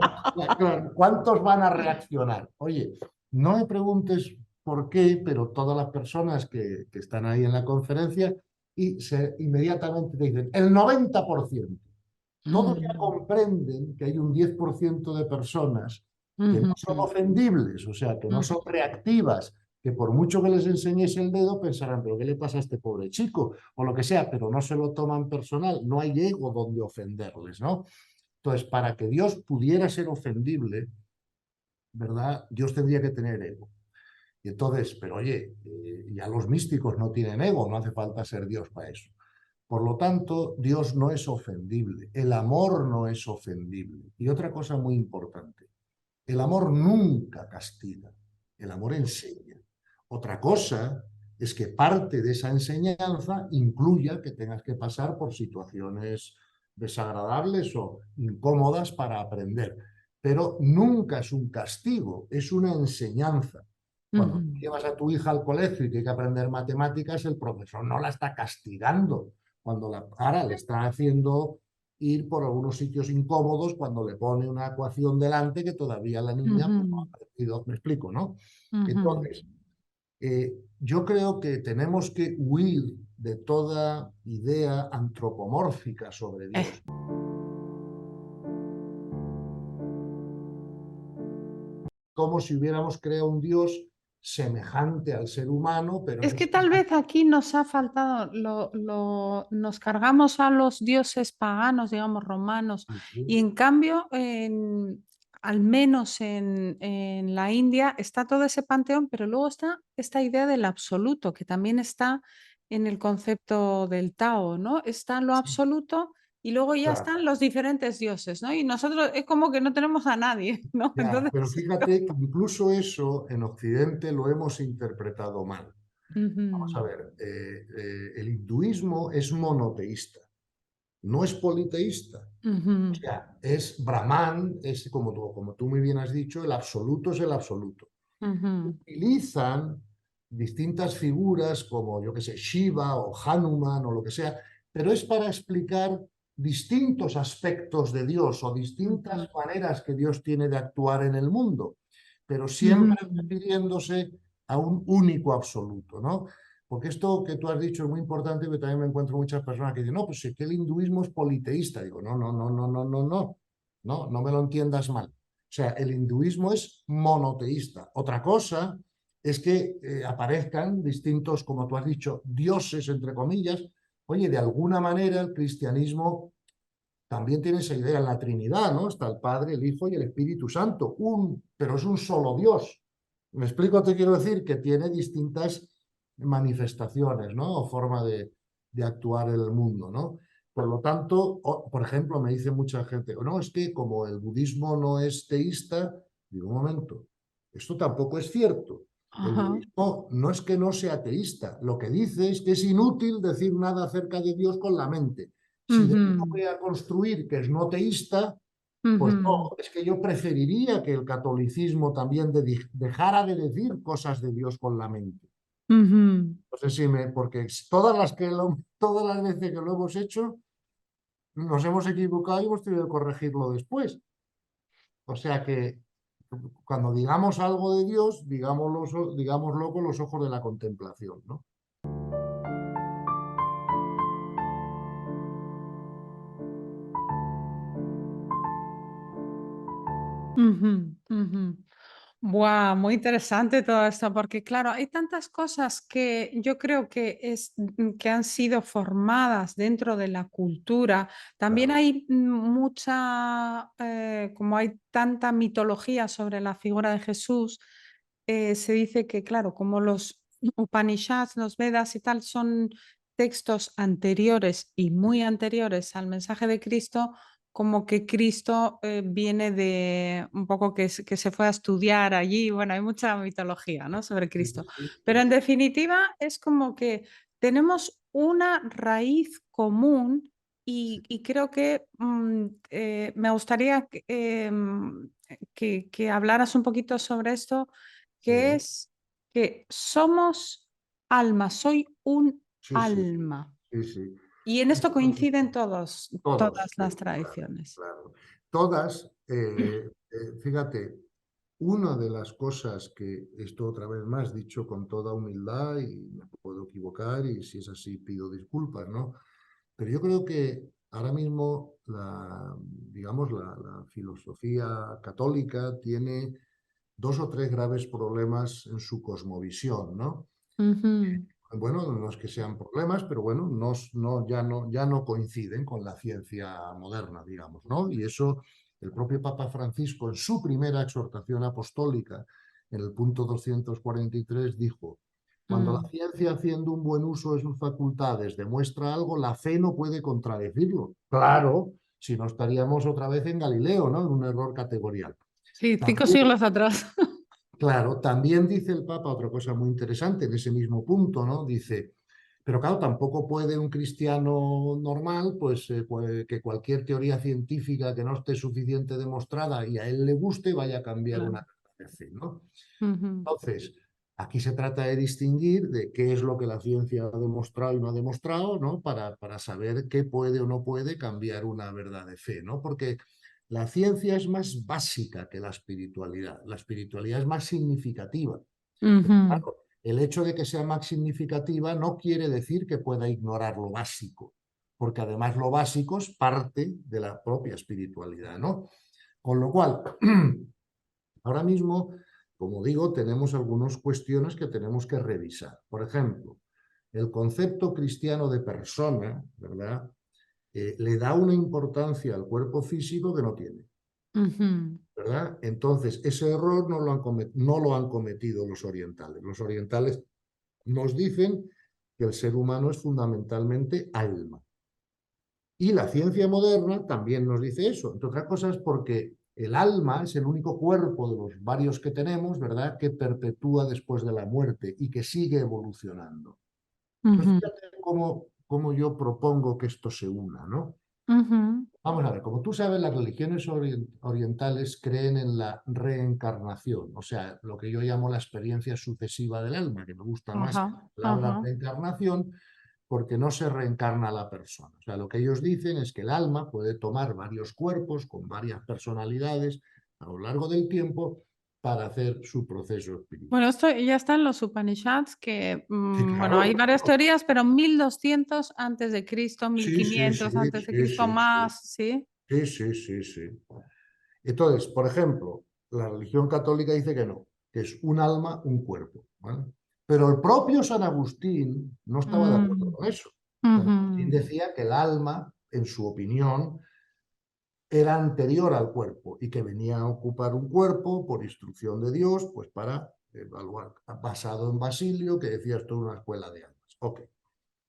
claro, cuántos van a reaccionar? Oye, no me preguntes por qué, pero todas las personas que están ahí en la conferencia inmediatamente te dicen, el 90%. Todos ya Mm, comprenden que hay un 10% de personas que no ujú, son ofendibles, o sea, que no son ujú, reactivas, que por mucho que les enseñes el dedo pensarán, pero ¿qué le pasa a este pobre chico? O lo que sea, pero no se lo toman personal, no hay ego donde ofenderles, ¿no? Entonces, para que Dios pudiera ser ofendible, ¿verdad? Dios tendría que tener ego. Y entonces, pero oye, ya los místicos no tienen ego, no hace falta ser Dios para eso. Por lo tanto, Dios no es ofendible, el amor no es ofendible. Y otra cosa muy importante, el amor nunca castiga, el amor enseña. Otra cosa es que parte de esa enseñanza incluya que tengas que pasar por situaciones desagradables o incómodas para aprender. Pero nunca es un castigo, es una enseñanza. Cuando Ujú, llevas a tu hija al colegio y tiene que aprender matemáticas, el profesor no la está castigando. Ahora le está haciendo ir por algunos sitios incómodos cuando le pone una ecuación delante que todavía la niña pues, no ha ujú, aprendido. Me explico, ¿no? ujú. Entonces, yo creo que tenemos que huir de toda idea antropomórfica sobre Dios. Como si hubiéramos creado un Dios semejante al ser humano, pero Es no que tal vez aquí nos ha faltado, nos cargamos a los dioses paganos, digamos, romanos, y en cambio, al menos en la India, está todo ese panteón, pero luego está esta idea del absoluto, que también está en el concepto del Tao, ¿no? Está lo absoluto y luego ya claro. están los diferentes dioses, ¿no? Y nosotros es como que no tenemos a nadie, ¿no? Ya, pero Entonces, fíjate que incluso eso en Occidente lo hemos interpretado mal. Vamos ujú, a ver, el hinduismo es monoteísta, no es politeísta. O ujú, sea, es Brahman, es como tú muy bien has dicho, el absoluto es el absoluto. ujú, Utilizan distintas figuras como, yo que sé, Shiva o Hanuman o lo que sea, pero es para explicar distintos aspectos de Dios o distintas ujú. maneras que Dios tiene de actuar en el mundo, pero siempre Ujú, refiriéndose a un único absoluto, ¿no? Porque esto que tú has dicho es muy importante, pero también me encuentro muchas personas que dicen, no, pues es que el hinduismo es politeísta. Digo, no, no, no, no, no, no, no, no, no me lo entiendas mal. O sea, el hinduismo es monoteísta. Otra cosa es que aparezcan distintos, como tú has dicho, dioses, entre comillas. Oye, de alguna manera el cristianismo también tiene esa idea en la Trinidad, ¿no? Está el Padre, el Hijo y el Espíritu Santo, pero es un solo Dios. ¿Me explico? Te quiero decir que tiene distintas manifestaciones, ¿no? O forma de actuar en el mundo, ¿no? Por lo tanto, por ejemplo, me dice mucha gente, no, es que como el budismo no es teísta, digo, un momento, esto tampoco es cierto. El ajá, budismo no es que no sea teísta, lo que dice es que es inútil decir nada acerca de Dios con la mente. Si de ahí no ujú, voy a construir que es no teísta, pues no, ujú, es que yo preferiría que el catolicismo también dejara de decir cosas de Dios con la mente. ujú, No sé si me, porque todas las veces que lo hemos hecho, nos hemos equivocado y hemos tenido que corregirlo después. O sea que cuando digamos algo de Dios, digámoslo con los ojos de la contemplación, ¿no? ujú, ujú. Buah, muy interesante todo esto, porque claro, hay tantas cosas que yo creo que, que han sido formadas dentro de la cultura. También Claro. hay mucha, como hay tanta mitología sobre la figura de Jesús, se dice que, claro, como los Upanishads, los Vedas y tal, son textos anteriores y muy anteriores al mensaje de Cristo, como que Cristo viene de un poco que se fue a estudiar allí. Bueno, hay mucha mitología, ¿no? Sobre Sí, Cristo. sí, Pero sí, en sí. definitiva es como que tenemos una raíz común y creo que me gustaría que hablaras un poquito sobre esto, que Sí, es que somos alma, soy un sí, sí, alma. sí, sí. Y en esto coinciden Todos, todas sí, las claro, tradiciones. claro. Todas, fíjate, una de las cosas que esto otra vez más dicho con toda humildad y me puedo equivocar y si es así pido disculpas, ¿no? Pero yo creo que ahora mismo digamos, la filosofía católica tiene dos o tres graves problemas en su cosmovisión, ¿no? Ujú, Bueno, no es que sean problemas, pero bueno, ya no coinciden con la ciencia moderna, digamos, ¿no? Y eso el propio Papa Francisco en su primera exhortación apostólica, en el punto 243, dijo, cuando la mm. ciencia haciendo un buen uso de sus facultades demuestra algo, la fe no puede contradecirlo. Claro, si no estaríamos otra vez en Galileo, ¿no? En un error categorial. Sí, cinco También siglos atrás. Claro, también dice el Papa otra cosa muy interesante en ese mismo punto, ¿no? Dice, pero claro, tampoco puede un cristiano normal, pues que cualquier teoría científica que no esté suficiente demostrada y a él le guste, vaya a cambiar Claro. una fe, ¿no? Ujú, Entonces, aquí se trata de distinguir de qué es lo que la ciencia ha demostrado y no ha demostrado, ¿no? Para saber qué puede o no puede cambiar una verdad de fe, ¿no? Porque la ciencia es más básica que la espiritualidad. La espiritualidad es más significativa. Pero ujú, claro, el hecho de que sea más significativa no quiere decir que pueda ignorar lo básico, porque además lo básico es parte de la propia espiritualidad, ¿no? Con lo cual, ahora mismo, como digo, tenemos algunas cuestiones que tenemos que revisar. Por ejemplo, el concepto cristiano de persona, ¿verdad? Le da una importancia al cuerpo físico que no tiene, ujú. ¿verdad? Entonces, ese error no lo han cometido los orientales. Los orientales nos dicen que el ser humano es fundamentalmente alma. Y la ciencia moderna también nos dice eso, entre otras cosas porque el alma es el único cuerpo de los varios que tenemos, ¿verdad?, que perpetúa después de la muerte y que sigue evolucionando. Entonces, Ujú, fíjate cómo yo propongo que esto se una, ¿no? ujú. Vamos a ver, como tú sabes, las religiones orientales creen en la reencarnación, o sea, lo que yo llamo la experiencia sucesiva del alma, que me gusta más Ajá, la palabra ajá. reencarnación, porque no se reencarna la persona. O sea, lo que ellos dicen es que el alma puede tomar varios cuerpos con varias personalidades a lo largo del tiempo para hacer su proceso espiritual. Bueno, esto ya está en los Upanishads, que, Sí, bueno, claro, hay varias claro. teorías, pero 1200 antes de Cristo, Sí, sí, 1500 sí, antes de sí, Cristo, sí, sí. más, ¿sí? Sí, sí, sí, sí. Entonces, por ejemplo, la religión católica dice que no, que es un alma, un cuerpo, ¿vale? Pero el propio San Agustín no estaba de acuerdo Mm, con eso. San Agustín ujú, decía que el alma, en su opinión, era anterior al cuerpo y que venía a ocupar un cuerpo por instrucción de Dios, pues para evaluar, basado en Basilio, que decía esto es una escuela de almas. Ok.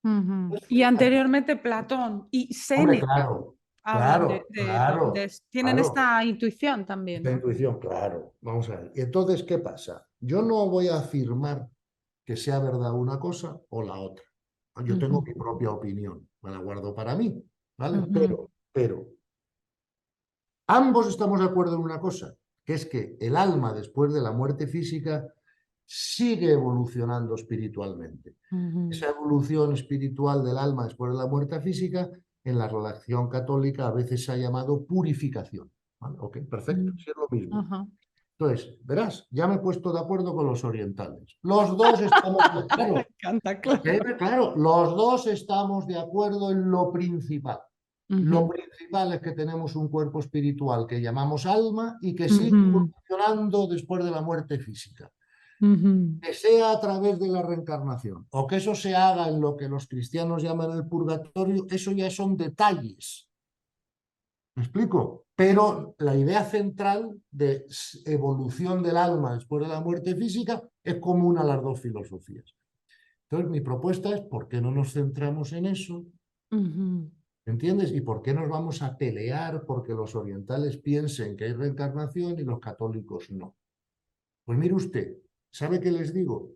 ujú. Pues Y fíjate, anteriormente Platón y hombre, Séneca claro, hablan claro, claro, tienen claro. esta intuición también, Esta ¿no? intuición, claro. Vamos a ver. Y entonces, ¿qué pasa? Yo no voy a afirmar que sea verdad una cosa o la otra. Yo tengo Ujú, mi propia opinión, me la guardo para mí, ¿vale? ujú, Pero, ambos estamos de acuerdo en una cosa, que es que el alma después de la muerte física sigue evolucionando espiritualmente. ujú, Esa evolución espiritual del alma después de la muerte física, en la religión católica a veces se ha llamado purificación. ¿Vale? Ok, perfecto, mm, sí es lo mismo. ajá. Entonces, verás, ya me he puesto de acuerdo con los orientales. Los dos estamos de Me acuerdo. encanta, claro. Claro, los dos estamos de acuerdo en lo principal. Lo Ujú, principal es que tenemos un cuerpo espiritual que llamamos alma y que sigue ujú, evolucionando después de la muerte física. ujú, Que sea a través de la reencarnación o que eso se haga en lo que los cristianos llaman el purgatorio, eso ya son detalles. ¿Me explico? Pero la idea central de evolución del alma después de la muerte física es común a las dos filosofías. Entonces, mi propuesta es, ¿por qué no nos centramos en eso? ujú, ¿Entiendes? ¿Y por qué nos vamos a pelear porque los orientales piensen que hay reencarnación y los católicos no? Pues mire usted, ¿sabe qué les digo?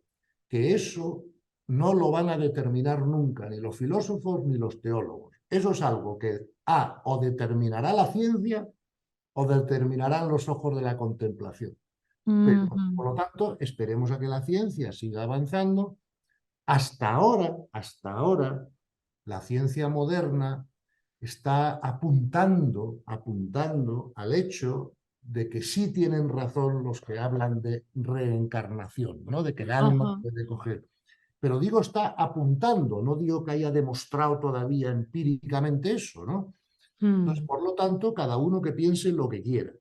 Que eso no lo van a determinar nunca ni los filósofos ni los teólogos. Eso es algo que o determinará la ciencia o determinarán los ojos de la contemplación. Pero, ujú, por lo tanto, esperemos a que la ciencia siga avanzando. Hasta ahora, la ciencia moderna está apuntando al hecho de que sí tienen razón los que hablan de reencarnación, ¿no? De que el alma ajá, puede coger. Pero digo está apuntando, no digo que haya demostrado todavía empíricamente eso, ¿no? Entonces, mm, por lo tanto, cada uno que piense lo que quiera.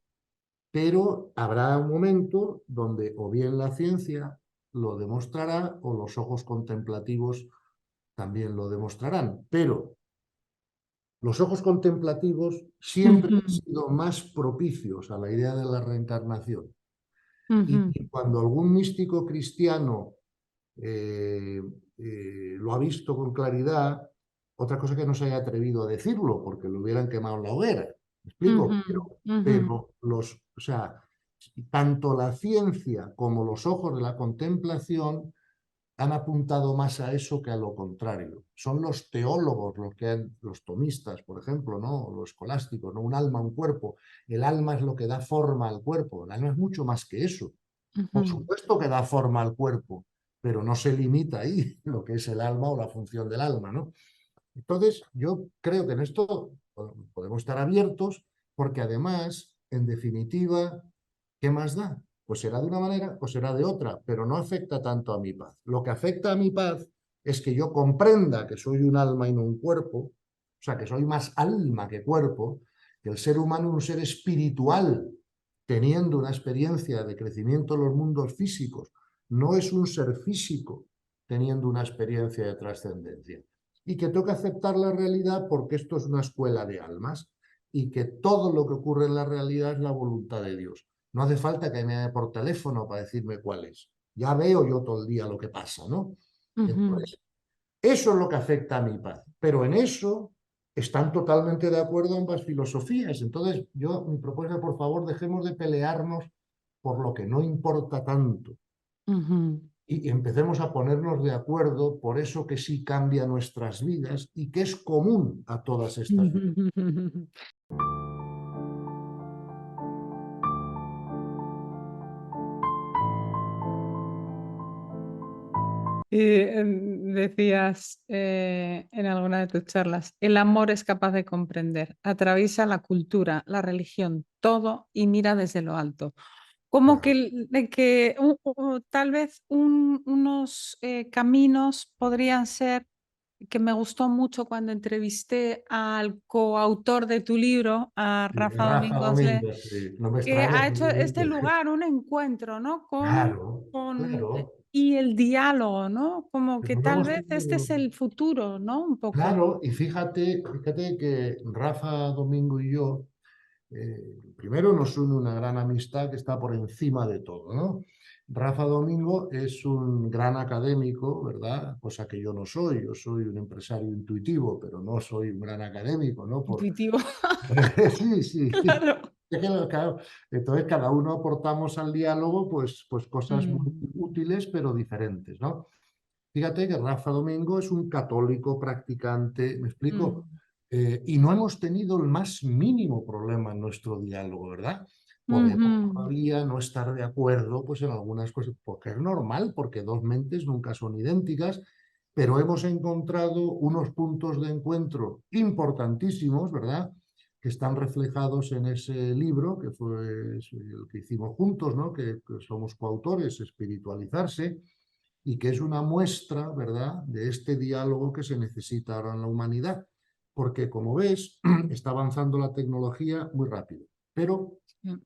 Pero habrá un momento donde o bien la ciencia lo demostrará o los ojos contemplativos también lo demostrarán. Pero los ojos contemplativos siempre han ujú, sido más propicios a la idea de la reencarnación. ujú, Y cuando algún místico cristiano lo ha visto con claridad, otra cosa que no se haya atrevido a decirlo, porque lo hubieran quemado en la hoguera. ¿Me explico? ujú, ujú, O sea, tanto la ciencia como los ojos de la contemplación han apuntado más a eso que a lo contrario. Son los teólogos los tomistas, por ejemplo, ¿no? Los escolásticos, ¿no? Un alma, un cuerpo. El alma es lo que da forma al cuerpo. El alma es mucho más que eso. Por supuesto que da forma al cuerpo, pero no se limita ahí lo que es el alma o la función del alma, ¿no? Entonces, yo creo que en esto podemos estar abiertos porque además, en definitiva, ¿qué más da? Pues será de una manera o será de otra, pero no afecta tanto a mi paz. Lo que afecta a mi paz es que yo comprenda que soy un alma y no un cuerpo, o sea, que soy más alma que cuerpo, que el ser humano es un ser espiritual, teniendo una experiencia de crecimiento en los mundos físicos, no es un ser físico teniendo una experiencia de trascendencia. Y que tengo que aceptar la realidad porque esto es una escuela de almas y que todo lo que ocurre en la realidad es la voluntad de Dios. No hace falta que me llame por teléfono para decirme cuál es. Ya veo yo todo el día lo que pasa, ¿no? Entonces, eso es lo que afecta a mi paz. Pero en eso están totalmente de acuerdo ambas filosofías. Entonces, mi propuesta es, por favor, dejemos de pelearnos por lo que no importa tanto y empecemos a ponernos de acuerdo por eso que sí cambia nuestras vidas y que es común a todas estas vidas. Decías en alguna de tus charlas, el amor es capaz de comprender, atraviesa la cultura, la religión, todo y mira desde lo alto. Como que, Correcto. tal vez unos caminos podrían ser, que me gustó mucho cuando entrevisté al coautor de tu libro, a Sí, Rafa Rafa Domingos, Domínguez, sí, no me que extraña, ha hecho simplemente. este lugar un encuentro, ¿no? Claro, Con, claro. y el diálogo, ¿no? Como que Pero no tal hemos vez este tenido... es el futuro, ¿no? Un poco. Claro, y fíjate que Rafa Domingo y yo, primero nos une una gran amistad que está por encima de todo, ¿no? Rafa Domingo es un gran académico, ¿verdad? Cosa que yo no soy. Yo soy un empresario intuitivo, pero no soy un gran académico, ¿no? Intuitivo. Sí, sí. Claro. Es que, claro, entonces cada uno aportamos al diálogo pues cosas muy Mm, útiles pero diferentes, ¿no? Fíjate que Rafa Domingo es un católico practicante, ¿me explico? mm, Y no hemos tenido el más mínimo problema en nuestro diálogo, ¿verdad? Podemos ujú, todavía no estar de acuerdo pues, en algunas cosas, porque es normal, porque dos mentes nunca son idénticas, pero hemos encontrado unos puntos de encuentro importantísimos, ¿verdad? Que están reflejados en ese libro, que fue el que hicimos juntos, ¿no? Que somos coautores, Espiritualizarse, y que es una muestra, ¿verdad?, de este diálogo que se necesita ahora en la humanidad, porque como ves, está avanzando la tecnología muy rápido, pero sí,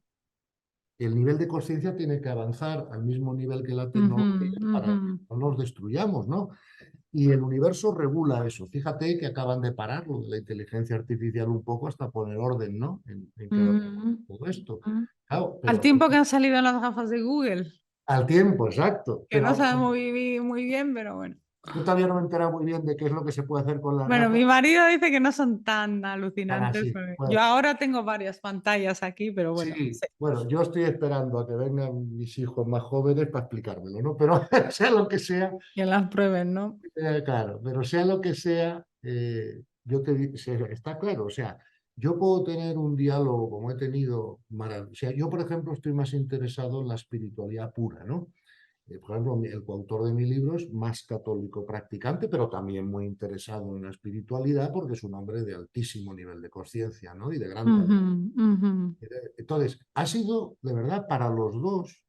el nivel de conciencia tiene que avanzar al mismo nivel que la ujú, tecnología para ujú. que no nos destruyamos, ¿no? Y el universo regula eso. Fíjate que acaban de parar lo de la inteligencia artificial un poco hasta poner orden, ¿no? En que Mm, todo esto. mm. Claro, Al pero tiempo que han salido las gafas de Google, al tiempo, exacto. que no Pero sabemos muy bien, pero bueno. yo todavía no me he enterado muy bien de qué es lo que se puede hacer con las Bueno, gafas. mi marido dice que no son tan Tan alucinantes. así. Porque yo Bueno, ahora tengo varias pantallas aquí, pero bueno, sí, sí, bueno, yo estoy esperando a que vengan mis hijos más jóvenes para explicármelo, ¿no? Pero sea lo que sea, que las prueben, ¿no? claro, pero sea lo que sea, yo te digo, está claro, o sea, yo puedo tener un diálogo como he tenido, o sea, yo por ejemplo estoy más interesado en la espiritualidad pura, ¿no? Por ejemplo, el coautor de mi libro es más católico practicante, pero también muy interesado en la espiritualidad porque es un hombre de altísimo nivel de conciencia, ¿no? Y de gran talento. Ujú, ujú. Entonces, ha sido de verdad para los dos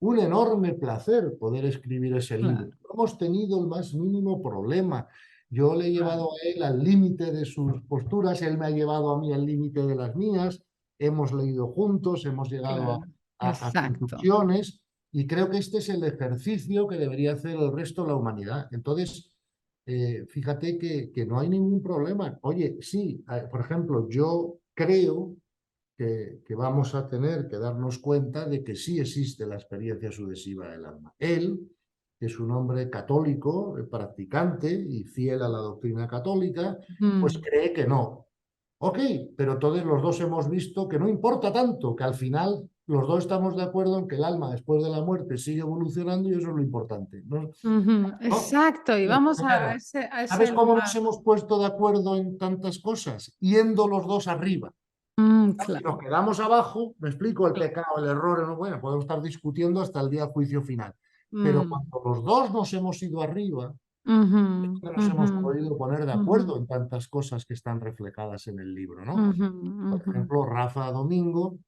un enorme placer poder escribir ese libro. Claro, No hemos tenido el más mínimo problema. Yo le he claro, llevado a él al límite de sus posturas, él me ha llevado a mí al límite de las mías, hemos leído juntos, hemos llegado claro. a Exacto. conclusiones y creo que este es el ejercicio que debería hacer el resto de la humanidad. Entonces, fíjate que no hay ningún problema. Oye, sí, por ejemplo, yo creo que vamos a tener que darnos cuenta de que sí existe la experiencia sucesiva del alma. Él, que es un hombre católico, practicante y fiel a la doctrina católica, pues Mm, cree que no. Ok, pero todos los dos hemos visto que no importa tanto, que al final los dos estamos de acuerdo en que el alma después de la muerte sigue evolucionando y eso es lo importante, ¿no? ¿No? Exacto, y vamos Claro. a ¿Sabes ese cómo nos lugar. hemos puesto de acuerdo en tantas cosas? Yendo los dos arriba. Si nos Claro. quedamos abajo, me explico, el pecado, el error, no, bueno, podemos estar discutiendo hasta el día del juicio final. Pero Mm, cuando los dos nos hemos ido arriba, ujú, nos ujú, hemos podido poner de ujú, acuerdo en tantas cosas que están reflejadas en el libro, ¿no? ujú, Por ujú, ejemplo, Rafa Domingo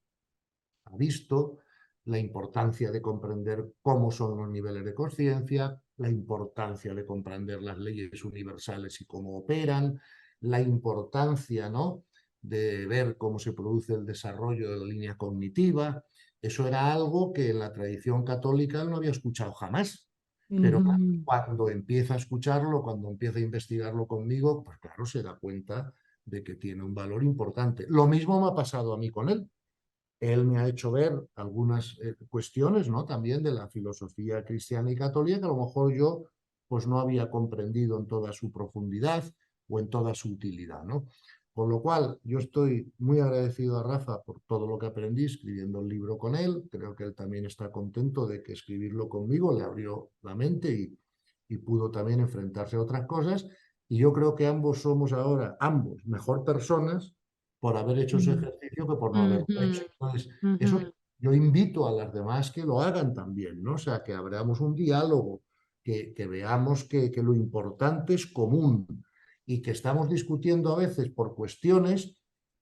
ha visto la importancia de comprender cómo son los niveles de conciencia, la importancia de comprender las leyes universales y cómo operan, la importancia, ¿no?, de ver cómo se produce el desarrollo de la línea cognitiva. Eso era algo que en la tradición católica no había escuchado jamás. Pero claro, ujú. cuando empieza a escucharlo, cuando empieza a investigarlo conmigo, pues claro, se da cuenta de que tiene un valor importante. Lo mismo me ha pasado a mí con él. Él me ha hecho ver algunas cuestiones, ¿no?, también de la filosofía cristiana y católica que a lo mejor yo pues no había comprendido en toda su profundidad o en toda su utilidad, ¿no? Con lo cual, yo estoy muy agradecido a Rafa por todo lo que aprendí escribiendo el libro con él. Creo que él también está contento de que escribirlo conmigo le abrió la mente y pudo también enfrentarse a otras cosas. Y yo creo que ambos somos ahora, ambos, mejor personas por haber hecho ese Mm, ejercicio que por no haberlo hecho. ujú, Entonces, eso ujú. yo invito a las demás que lo hagan también, ¿no? O sea, que abramos un diálogo, que veamos que lo importante es común y que estamos discutiendo a veces por cuestiones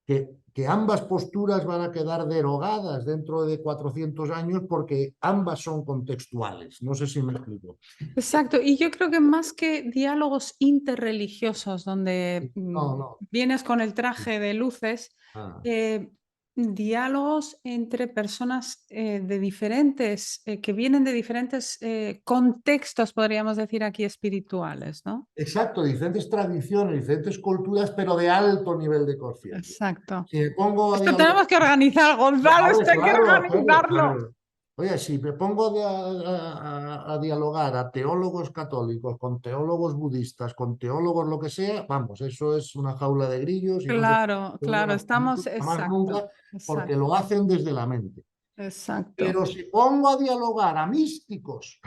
que ambas posturas van a quedar derogadas dentro de 400 años porque ambas son contextuales. No sé si me explico. Exacto, y yo creo que más que diálogos interreligiosos donde No, no. vienes con el traje de luces, Ah. eh, diálogos entre personas de diferentes, que vienen de diferentes contextos, podríamos decir aquí, espirituales, ¿no? Exacto, diferentes tradiciones, diferentes culturas, pero de alto nivel de conciencia. Exacto. Si me pongo a Esto dialogar, tenemos que organizar, Gonzalo, hombre, esto hay que claro, claro, organizarlo. claro. Oye, si me pongo a dialogar a teólogos católicos con teólogos budistas, con teólogos lo que sea, vamos, eso es una jaula de grillos y no se Claro, puede claro, estamos, jamás exacto, nunca porque lo exacto, hacen desde la mente. exacto, Pero si pongo a dialogar a místicos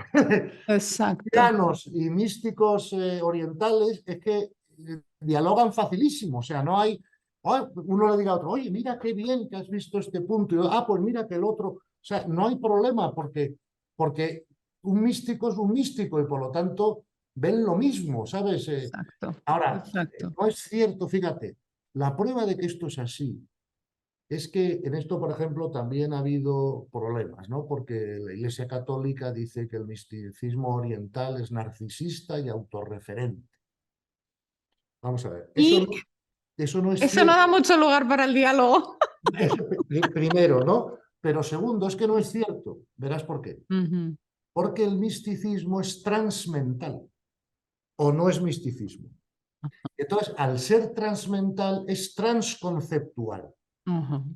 exacto. cristianos y místicos orientales, es que dialogan facilísimo. O sea, no hay, uno le diga a otro, oye, mira qué bien que has visto este punto. Y yo, pues mira que el otro. O sea, no hay problema porque un místico es un místico y por lo tanto ven lo mismo, ¿sabes? Exacto, Ahora, exacto. no es cierto, fíjate, la prueba de que esto es así es que en esto, por ejemplo, también ha habido problemas, ¿no? Porque la Iglesia Católica dice que el misticismo oriental es narcisista y autorreferente. Vamos a ver, Y eso no es eso no cierto, da mucho lugar para el diálogo. primero, ¿no? Pero segundo, es que no es cierto. Verás por qué. Ujú, Porque el misticismo es transmental o no es misticismo. Entonces, al ser transmental, es transconceptual. ujú,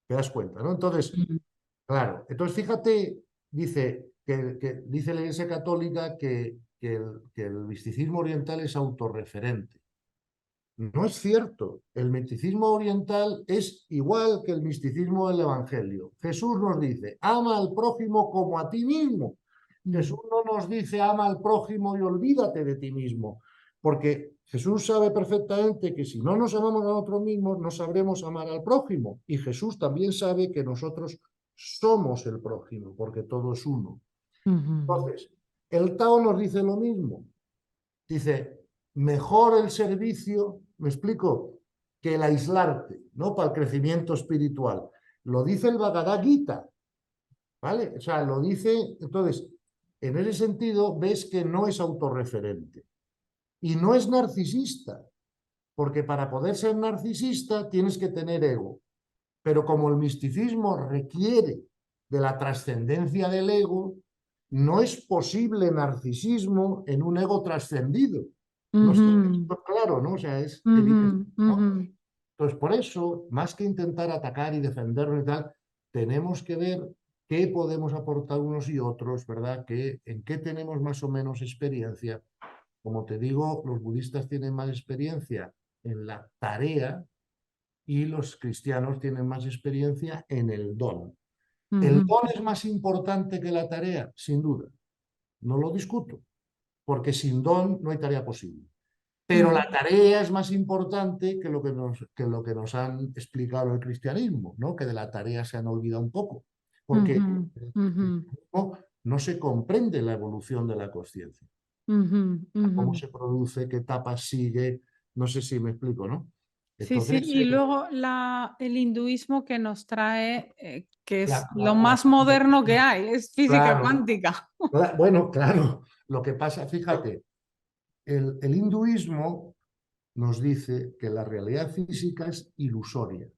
¿Te das cuenta, no? Entonces, ujú. claro, entonces fíjate, dice, dice la Iglesia Católica que el misticismo oriental es autorreferente. No es cierto. El misticismo oriental es igual que el misticismo del Evangelio. Jesús nos dice, ama al prójimo como a ti mismo. Jesús no nos dice, ama al prójimo y olvídate de ti mismo. Porque Jesús sabe perfectamente que si no nos amamos a nosotros mismos, no sabremos amar al prójimo. Y Jesús también sabe que nosotros somos el prójimo, porque todo es uno. Ujú. Entonces, el Tao nos dice lo mismo. Dice, mejor el servicio, me explico, que el aislarte, ¿no? Para el crecimiento espiritual. Lo dice el Bhagavad Gita, ¿vale? O sea, lo dice, entonces, en ese sentido, ves que no es autorreferente y no es narcisista, porque para poder ser narcisista tienes que tener ego. Pero como el misticismo requiere de la trascendencia del ego, no es posible narcisismo en un ego trascendido. No sé, Ujú, esto es claro, ¿no? O sea, es evidente, ujú, ¿no? ujú. Entonces, por eso, más que intentar atacar y defenderlo y tal, tenemos que ver qué podemos aportar unos y otros, ¿verdad? En qué tenemos más o menos experiencia. Como te digo, los budistas tienen más experiencia en la tarea y los cristianos tienen más experiencia en el don. ¿El ujú, don es más importante que la tarea? Sin duda, no lo discuto, porque sin don no hay tarea posible. Pero ujú, la tarea es más importante que lo que nos han explicado el cristianismo, ¿no? Que de la tarea se han olvidado un poco, porque ujú, el ujú, cristianismo no se comprende la evolución de la conciencia, ujú, cómo ujú. se produce, qué etapas sigue, no sé si me explico, ¿no? Sí, sí, Entonces, y luego el hinduismo que nos trae, que es la, lo la- la más moderno que física, hay, es física claro, cuántica. bueno, claro, lo que pasa, fíjate, el hinduismo nos dice que la realidad física es ilusoria.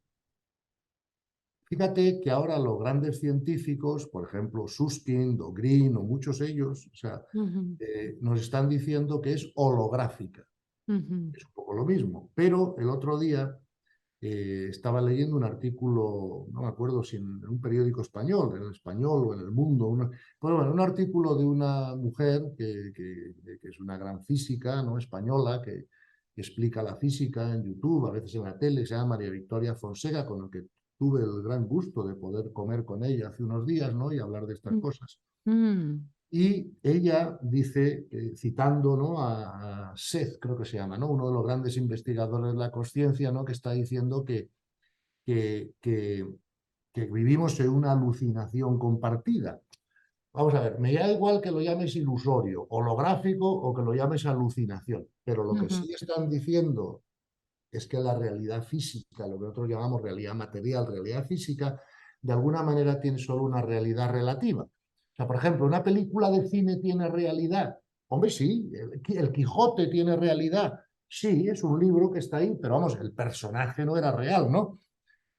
Fíjate que ahora los grandes científicos, por ejemplo, Susskind o Green o muchos de ellos, o sea, Ujú, nos están diciendo que es holográfica. ujú, Es un poco lo mismo. Pero el otro día estaba leyendo un artículo, no me acuerdo si en un periódico español, en el Español o en el Mundo, pues bueno, un artículo de una mujer que es una gran física, ¿no? Española, que explica la física en YouTube, a veces en la tele, se llama María Victoria Fonseca, con el que tuve el gran gusto de poder comer con ella hace unos días, ¿no? Y hablar de estas mm, cosas. mm, Y ella dice, citando, ¿no? a Seth, creo que se llama, ¿no? Uno de los grandes investigadores de la conciencia, ¿no? Que está diciendo que, que, que vivimos en una alucinación compartida. Vamos a ver, me da igual que lo llames ilusorio, holográfico o que lo llames alucinación, pero lo que ujú, sí están diciendo es que la realidad física, lo que nosotros llamamos realidad material, realidad física, de alguna manera tiene solo una realidad relativa. O sea, por ejemplo, una película de cine tiene realidad. Hombre, sí, el Quijote tiene realidad. Sí, es un libro que está ahí, pero vamos, el personaje no era real, ¿no?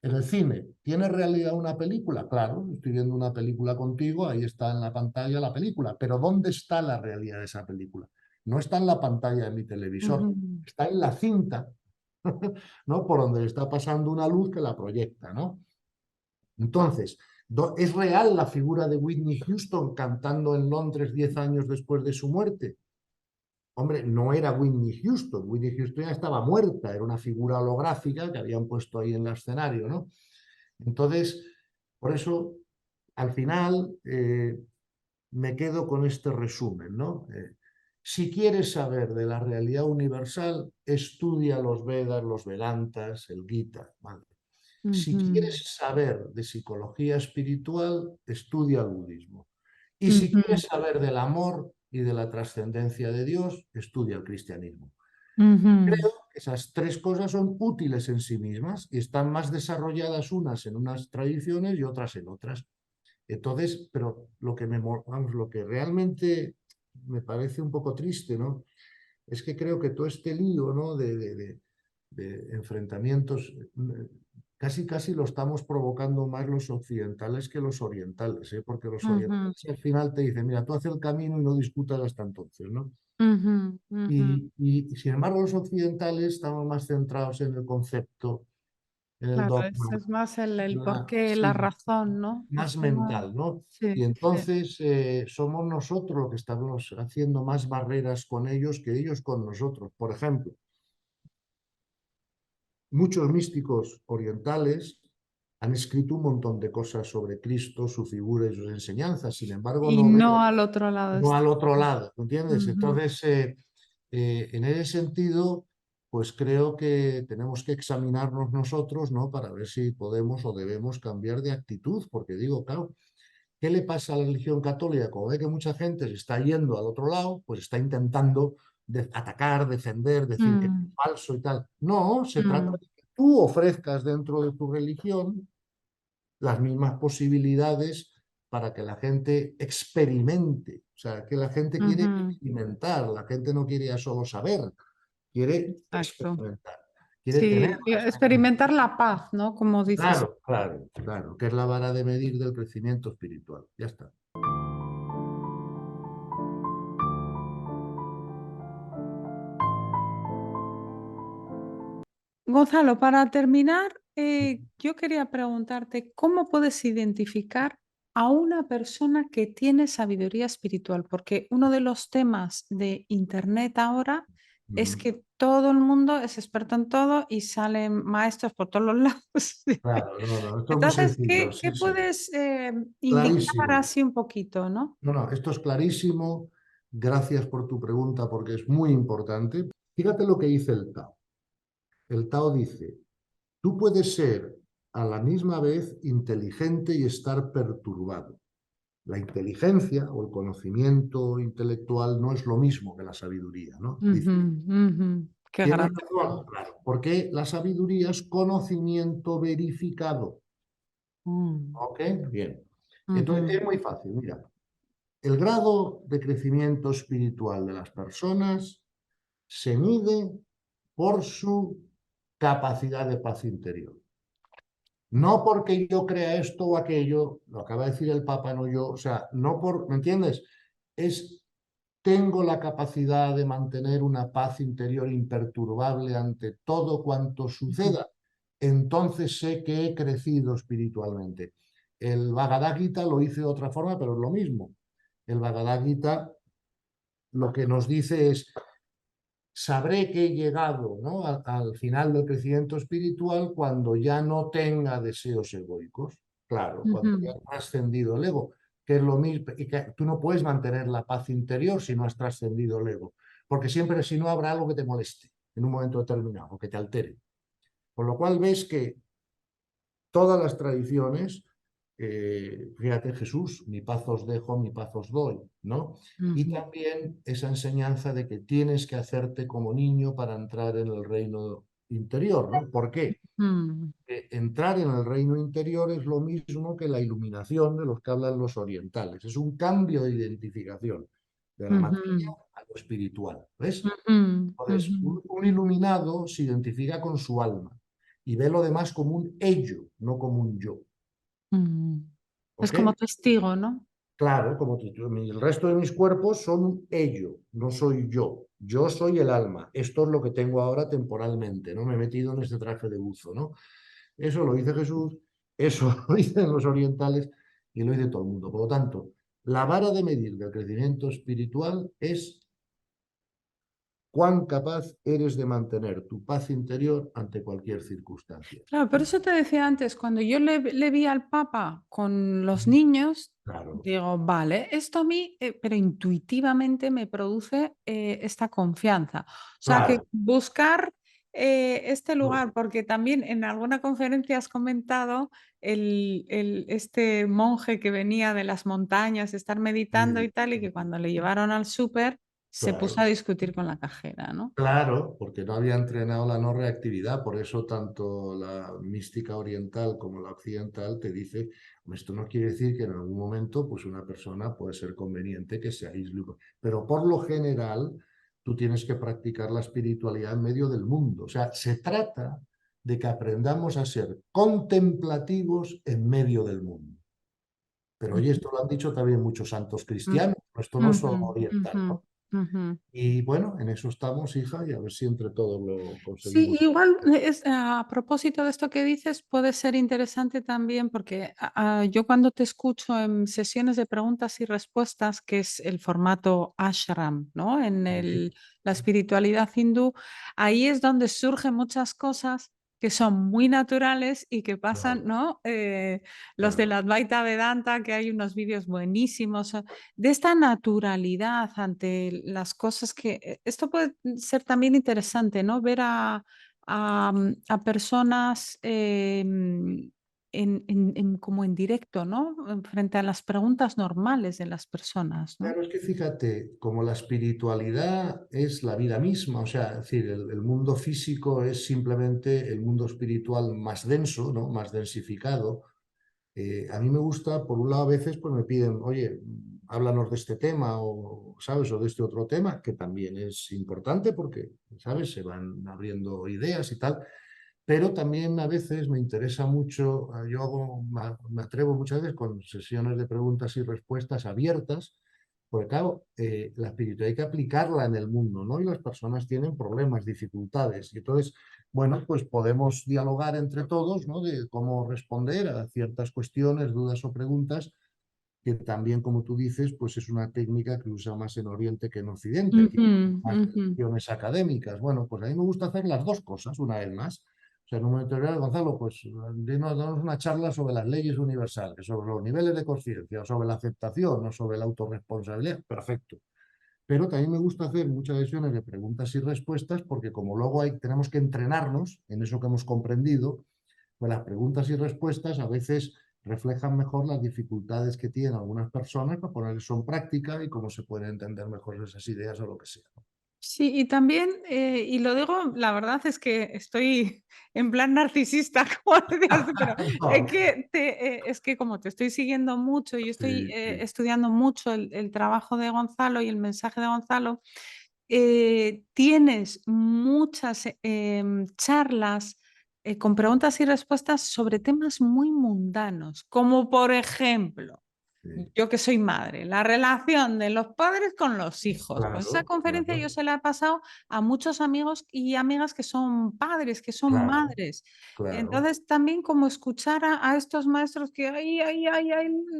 En el cine, ¿tiene realidad una película? Claro, estoy viendo una película contigo, ahí está en la pantalla la película, pero ¿dónde está la realidad de esa película? No está en la pantalla de mi televisor, ujú. está en la cinta, ¿no? Por donde está pasando una luz que la proyecta, ¿no? Entonces, ¿es real la figura de Whitney Houston cantando en Londres 10 años después de su muerte? Hombre, no era Whitney Houston, Whitney Houston ya estaba muerta, era una figura holográfica que habían puesto ahí en el escenario, ¿no? Entonces, por eso, al final, me quedo con este resumen, ¿no? Si quieres saber de la realidad universal, estudia los Vedas, los Vedantas, el Gita, ¿vale? Si Ujú, quieres saber de psicología espiritual, estudia el budismo. Y si ujú, quieres saber del amor y de la trascendencia de Dios, estudia el cristianismo. ujú. Creo que esas tres cosas son útiles en sí mismas y están más desarrolladas unas en unas tradiciones y otras en otras. Entonces, pero vamos, lo que realmente me parece un poco triste, ¿no? Es que creo que todo este lío, ¿no? de enfrentamientos, casi casi lo estamos provocando más los occidentales que los orientales, ¿eh? Porque los Ujú, orientales al final te dicen, mira, tú haces el camino y no discutas hasta entonces, ¿no? ujú, ujú. Y sin embargo los occidentales estamos más centrados en el concepto, en el Claro, ese dogma, es más el porqué, la sí, razón, ¿no? más Ese más- mental, ¿no? Sí, Y sí. entonces somos nosotros los que estamos haciendo más barreras con ellos que ellos con nosotros. Por ejemplo, muchos místicos orientales han escrito un montón de cosas sobre Cristo, su figura y sus enseñanzas, sin embargo Y no ven no al otro lado no está. al otro lado, ¿entiendes? Ujú, Entonces, en ese sentido, pues creo que tenemos que examinarnos nosotros, ¿no? Para ver si podemos o debemos cambiar de actitud, porque digo, claro, ¿qué le pasa a la religión católica? Como ve que mucha gente se está yendo al otro lado, pues está intentando atacar, defender, decir que es mm, falso y tal. No, se trata mm, de que tú ofrezcas dentro de tu religión las mismas posibilidades para que la gente experimente. O sea, que la gente quiere ujú. experimentar, la gente no quiere ya solo saber, quiere Exacto. experimentar, quiere tener Sí, una experiencia. experimentar la paz, ¿no? Como dices. Claro, claro, claro, que es la vara de medir del crecimiento espiritual. Ya está. Gonzalo, para terminar, yo quería preguntarte, ¿cómo puedes identificar a una persona que tiene sabiduría espiritual? Porque uno de los temas de Internet ahora es Ujú. que todo el mundo es experto en todo y salen maestros por todos los lados. Claro, no, no, esto es muy Entonces, sencillo, ¿qué sí, sí. puedes indicar Clarísimo. así un poquito, no? No, no, esto es clarísimo. Gracias por tu pregunta porque es muy importante. Fíjate lo que dice el Tao. El Tao dice, tú puedes ser a la misma vez inteligente y estar perturbado. La inteligencia o el conocimiento intelectual no es lo mismo que la sabiduría, ¿no? Ujú, Dice, ujú. Qué tienes grande. razón, claro, porque la sabiduría es conocimiento verificado. Mm, ¿Ok? Bien. Entonces, ujú, es muy fácil, mira. El grado de crecimiento espiritual de las personas se mide por su capacidad de paz interior. No porque yo crea esto o aquello, lo acaba de decir el Papa, no yo, o sea, no por, ¿me entiendes? Es, tengo la capacidad de mantener una paz interior imperturbable ante todo cuanto ujú, suceda. Entonces sé que he crecido espiritualmente. El Bhagavad Gita lo hice de otra forma, pero es lo mismo. El Bhagavad Gita lo que nos dice es, sabré que he llegado, ¿no? Al final del crecimiento espiritual cuando ya no tenga deseos egoicos. Claro, cuando ya ujú, has trascendido el ego, que es lo mismo, y que tú no puedes mantener la paz interior si no has trascendido el ego, porque siempre si no habrá algo que te moleste en un momento determinado o que te altere. Con lo cual ves que todas las tradiciones, fíjate Jesús, mi paz os dejo, mi paz os doy, ¿no? Y ujú, también esa enseñanza de que tienes que hacerte como niño para entrar en el reino interior, ¿no? ¿Por qué? ujú, Entrar en el reino interior es lo mismo que la iluminación de los que hablan los orientales. Es un cambio de identificación de la materia ujú, a lo espiritual, ¿ves? ujú, Entonces, ujú, un iluminado se identifica con su alma y ve lo demás como un ello, no como un yo. ujú. Es ¿Ok? como testigo, ¿no? Claro, como el resto de mis cuerpos son un ello, no soy yo. Yo soy el alma. Esto es lo que tengo ahora temporalmente, ¿no? Me he metido en este traje de buzo, ¿no? Eso lo dice Jesús, eso lo dicen los orientales y lo dice todo el mundo. Por lo tanto, la vara de medir del crecimiento espiritual es cuán capaz eres de mantener tu paz interior ante cualquier circunstancia. Claro, por eso te decía antes, cuando yo le vi al Papa con los niños, Claro, digo, vale, esto a mí, pero intuitivamente me produce esta confianza. O sea, que claro. buscar este lugar, porque también en alguna conferencia has comentado este monje que venía de las montañas, estar meditando y tal, y que cuando le llevaron al súper se puso a Claro. discutir con la cajera, ¿no? Claro, porque no había entrenado la no reactividad, por eso tanto la mística oriental como la occidental te dice, esto no quiere decir que en algún momento pues una persona puede ser conveniente que se aísle, pero por lo general tú tienes que practicar la espiritualidad en medio del mundo. O sea, se trata de que aprendamos a ser contemplativos en medio del mundo. Pero oye, esto lo han dicho también muchos santos Ujú, cristianos, esto no es ujú, solo oriental, ujú, ¿no? ujú. Y bueno, en eso estamos, hija, y a ver si entre todos lo Sí, conseguimos. igual a propósito de esto que dices, puede ser interesante también porque yo cuando te escucho en sesiones de preguntas y respuestas, que es el formato ashram, ¿no? En la espiritualidad hindú, ahí es donde surgen muchas cosas que son muy naturales y que pasan, Claro, ¿no? Los de claro. la Advaita Vedanta, que hay unos vídeos buenísimos, de esta naturalidad ante las cosas que esto puede ser también interesante, ¿no? Ver a personas como en directo, ¿no? Frente a las preguntas normales de las personas, ¿no? Claro, es que fíjate, como la espiritualidad es la vida misma, o sea, es decir, el mundo físico es simplemente el mundo espiritual más denso, ¿no? Más densificado. A mí me gusta, por un lado, a veces pues me piden, oye, háblanos de este tema o, ¿sabes? O de este otro tema, que también es importante porque, ¿sabes? Se van abriendo ideas y tal. Pero también a veces me interesa mucho, yo me atrevo muchas veces con sesiones de preguntas y respuestas abiertas, porque claro, la espiritualidad hay que aplicarla en el mundo, ¿no? Y las personas tienen problemas, dificultades. Y entonces, bueno, pues podemos dialogar entre todos, ¿no? De cómo responder a ciertas cuestiones, dudas o preguntas que también, como tú dices, pues es una técnica que usa más en Oriente que en Occidente. Aquí Ujú, más de ujú. lecciones académicas. Bueno, pues a mí me gusta hacer las dos cosas, una vez más. O sea, en un momento dado, Gonzalo, pues danos una charla sobre las leyes universales, sobre los niveles de conciencia, sobre la aceptación, o sobre la autorresponsabilidad. Perfecto. Pero también me gusta hacer muchas sesiones de preguntas y respuestas porque como luego tenemos que entrenarnos en eso que hemos comprendido, pues las preguntas y respuestas a veces reflejan mejor las dificultades que tienen algunas personas para poner eso en práctica y cómo se pueden entender mejor esas ideas o lo que sea. Sí, y también, y lo digo, la verdad es que estoy en plan narcisista, como decías tú, pero No, es que como te estoy siguiendo mucho, yo estoy sí, sí, estudiando mucho el trabajo de Gonzalo y el mensaje de Gonzalo, tienes muchas charlas con preguntas y respuestas sobre temas muy mundanos, como por ejemplo, sí. yo que soy madre, la relación de los padres con los hijos. Pues esa Claro, conferencia yo claro, se la he pasado a muchos amigos y amigas que son padres, que son claro, madres. claro. Entonces también como escuchar a estos maestros que, ay,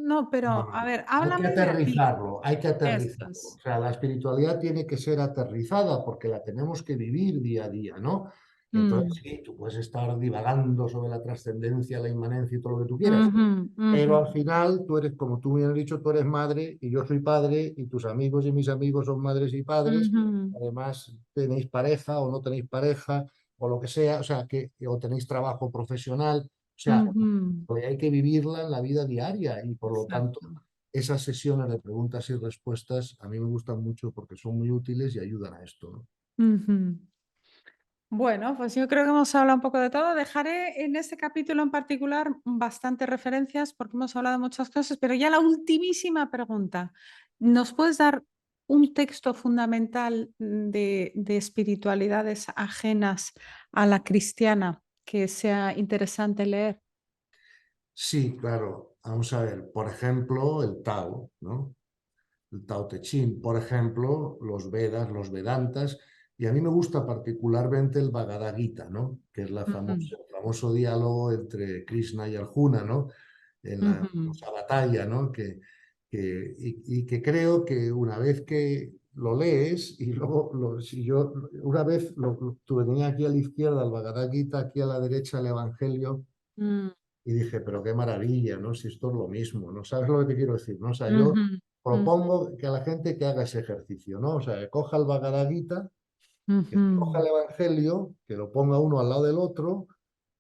no, No, pero a no. ver, Hay que háblame de aquí. aterrizarlo, hay que aterrizarlo. O Estas. sea, la espiritualidad tiene que ser aterrizada porque la tenemos que vivir día a día, ¿no? Entonces, Mm, sí, tú puedes estar divagando sobre la trascendencia, la inmanencia y todo lo que tú quieras, ujú, pero ujú, al final tú eres, como tú bien has dicho, tú eres madre y yo soy padre y tus amigos y mis amigos son madres y padres. ujú, Además, tenéis pareja o no tenéis pareja o lo que sea, o sea, o tenéis trabajo profesional. O sea, ujú. pues hay que vivirla en la vida diaria y por lo tanto Exacto. esas sesiones de preguntas y respuestas a mí me gustan mucho porque son muy útiles y ayudan a esto, ¿no? Ujú. Bueno, pues yo creo que hemos hablado un poco de todo. Dejaré en este capítulo en particular bastantes referencias porque hemos hablado de muchas cosas, pero ya la ultimísima pregunta. ¿Nos puedes dar un texto fundamental de espiritualidades ajenas a la cristiana que sea interesante leer? Sí, claro. Vamos a ver, por ejemplo, el Tao, ¿no? El Tao Te Ching, por ejemplo, los Vedas, los Vedantas, y a mí me gusta particularmente el Bhagavad Gita, ¿no? Que es Ujú, el famoso diálogo entre Krishna y Arjuna, ¿no? En la ujú, famosa batalla, ¿no? Y que creo que una vez que lo lees y luego, si yo una vez tenía aquí a la izquierda el Bhagavad Gita, aquí a la derecha el Evangelio, mm, y dije, pero qué maravilla, ¿no? Si esto es lo mismo, ¿no? ¿Sabes lo que te quiero decir, no? O sea, yo ujú, ujú, propongo que a la gente que haga ese ejercicio, ¿no? O sea, que coja el Bhagavad Gita, que coja ujú, el Evangelio, que lo ponga uno al lado del otro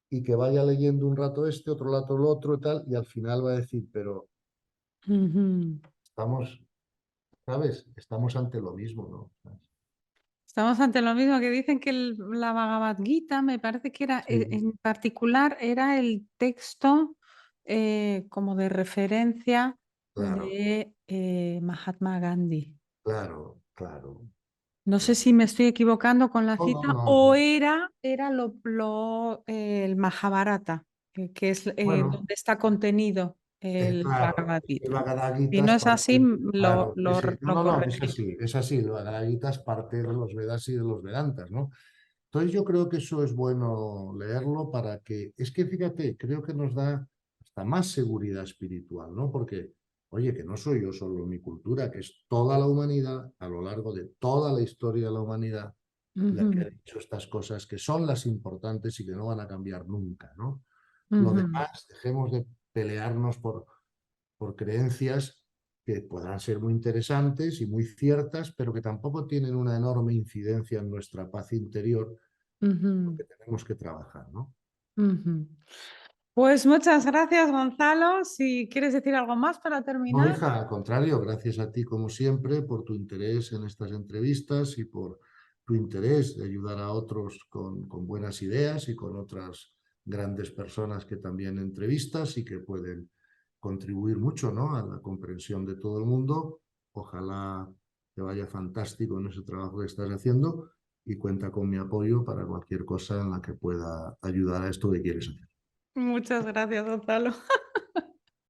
y que vaya leyendo un rato este, otro rato el otro y tal, y al final va a decir, pero ujú. estamos, ¿sabes? Estamos ante lo mismo, ¿no? Estamos ante lo mismo que dicen que la Bhagavad Gita, me parece que era, Sí, en particular, era el texto como de referencia claro, de Mahatma Gandhi. claro, claro, No sé claro. si me estoy equivocando con la No, no, cita no, o no. era el Mahabharata, que es Bueno, donde está contenido el claro, Bhagavad el Gita. Bhagavad Si Gita no es es parte, así, lo, claro, lo, no, lo no, no, corregiré. es así, el Bhagavad Gita es parte de los Vedas y de los Vedantas, ¿no? Entonces yo creo que eso es bueno leerlo para que, es que fíjate, creo que nos da hasta más seguridad espiritual, ¿no? Porque, oye, que no soy yo solo mi cultura, que es toda la humanidad, a lo largo de toda la historia de la humanidad, la que Ujú, ha dicho estas cosas que son las importantes y que no van a cambiar nunca, ¿no? Lo ujú, demás, dejemos de pelearnos por creencias que podrán ser muy interesantes y muy ciertas, pero que tampoco tienen una enorme incidencia en nuestra paz interior, ujú. porque tenemos que trabajar, ¿no? Ujú. Pues muchas gracias, Gonzalo. Si quieres decir algo más para No, terminar. hija, al contrario, gracias a ti como siempre por tu interés en estas entrevistas y por tu interés de ayudar a otros con buenas ideas y con otras grandes personas que también entrevistas y que pueden contribuir mucho, ¿no? A la comprensión de todo el mundo. Ojalá te vaya fantástico en ese trabajo que estás haciendo y cuenta con mi apoyo para cualquier cosa en la que pueda ayudar a esto que quieres hacer. Muchas gracias, Gonzalo.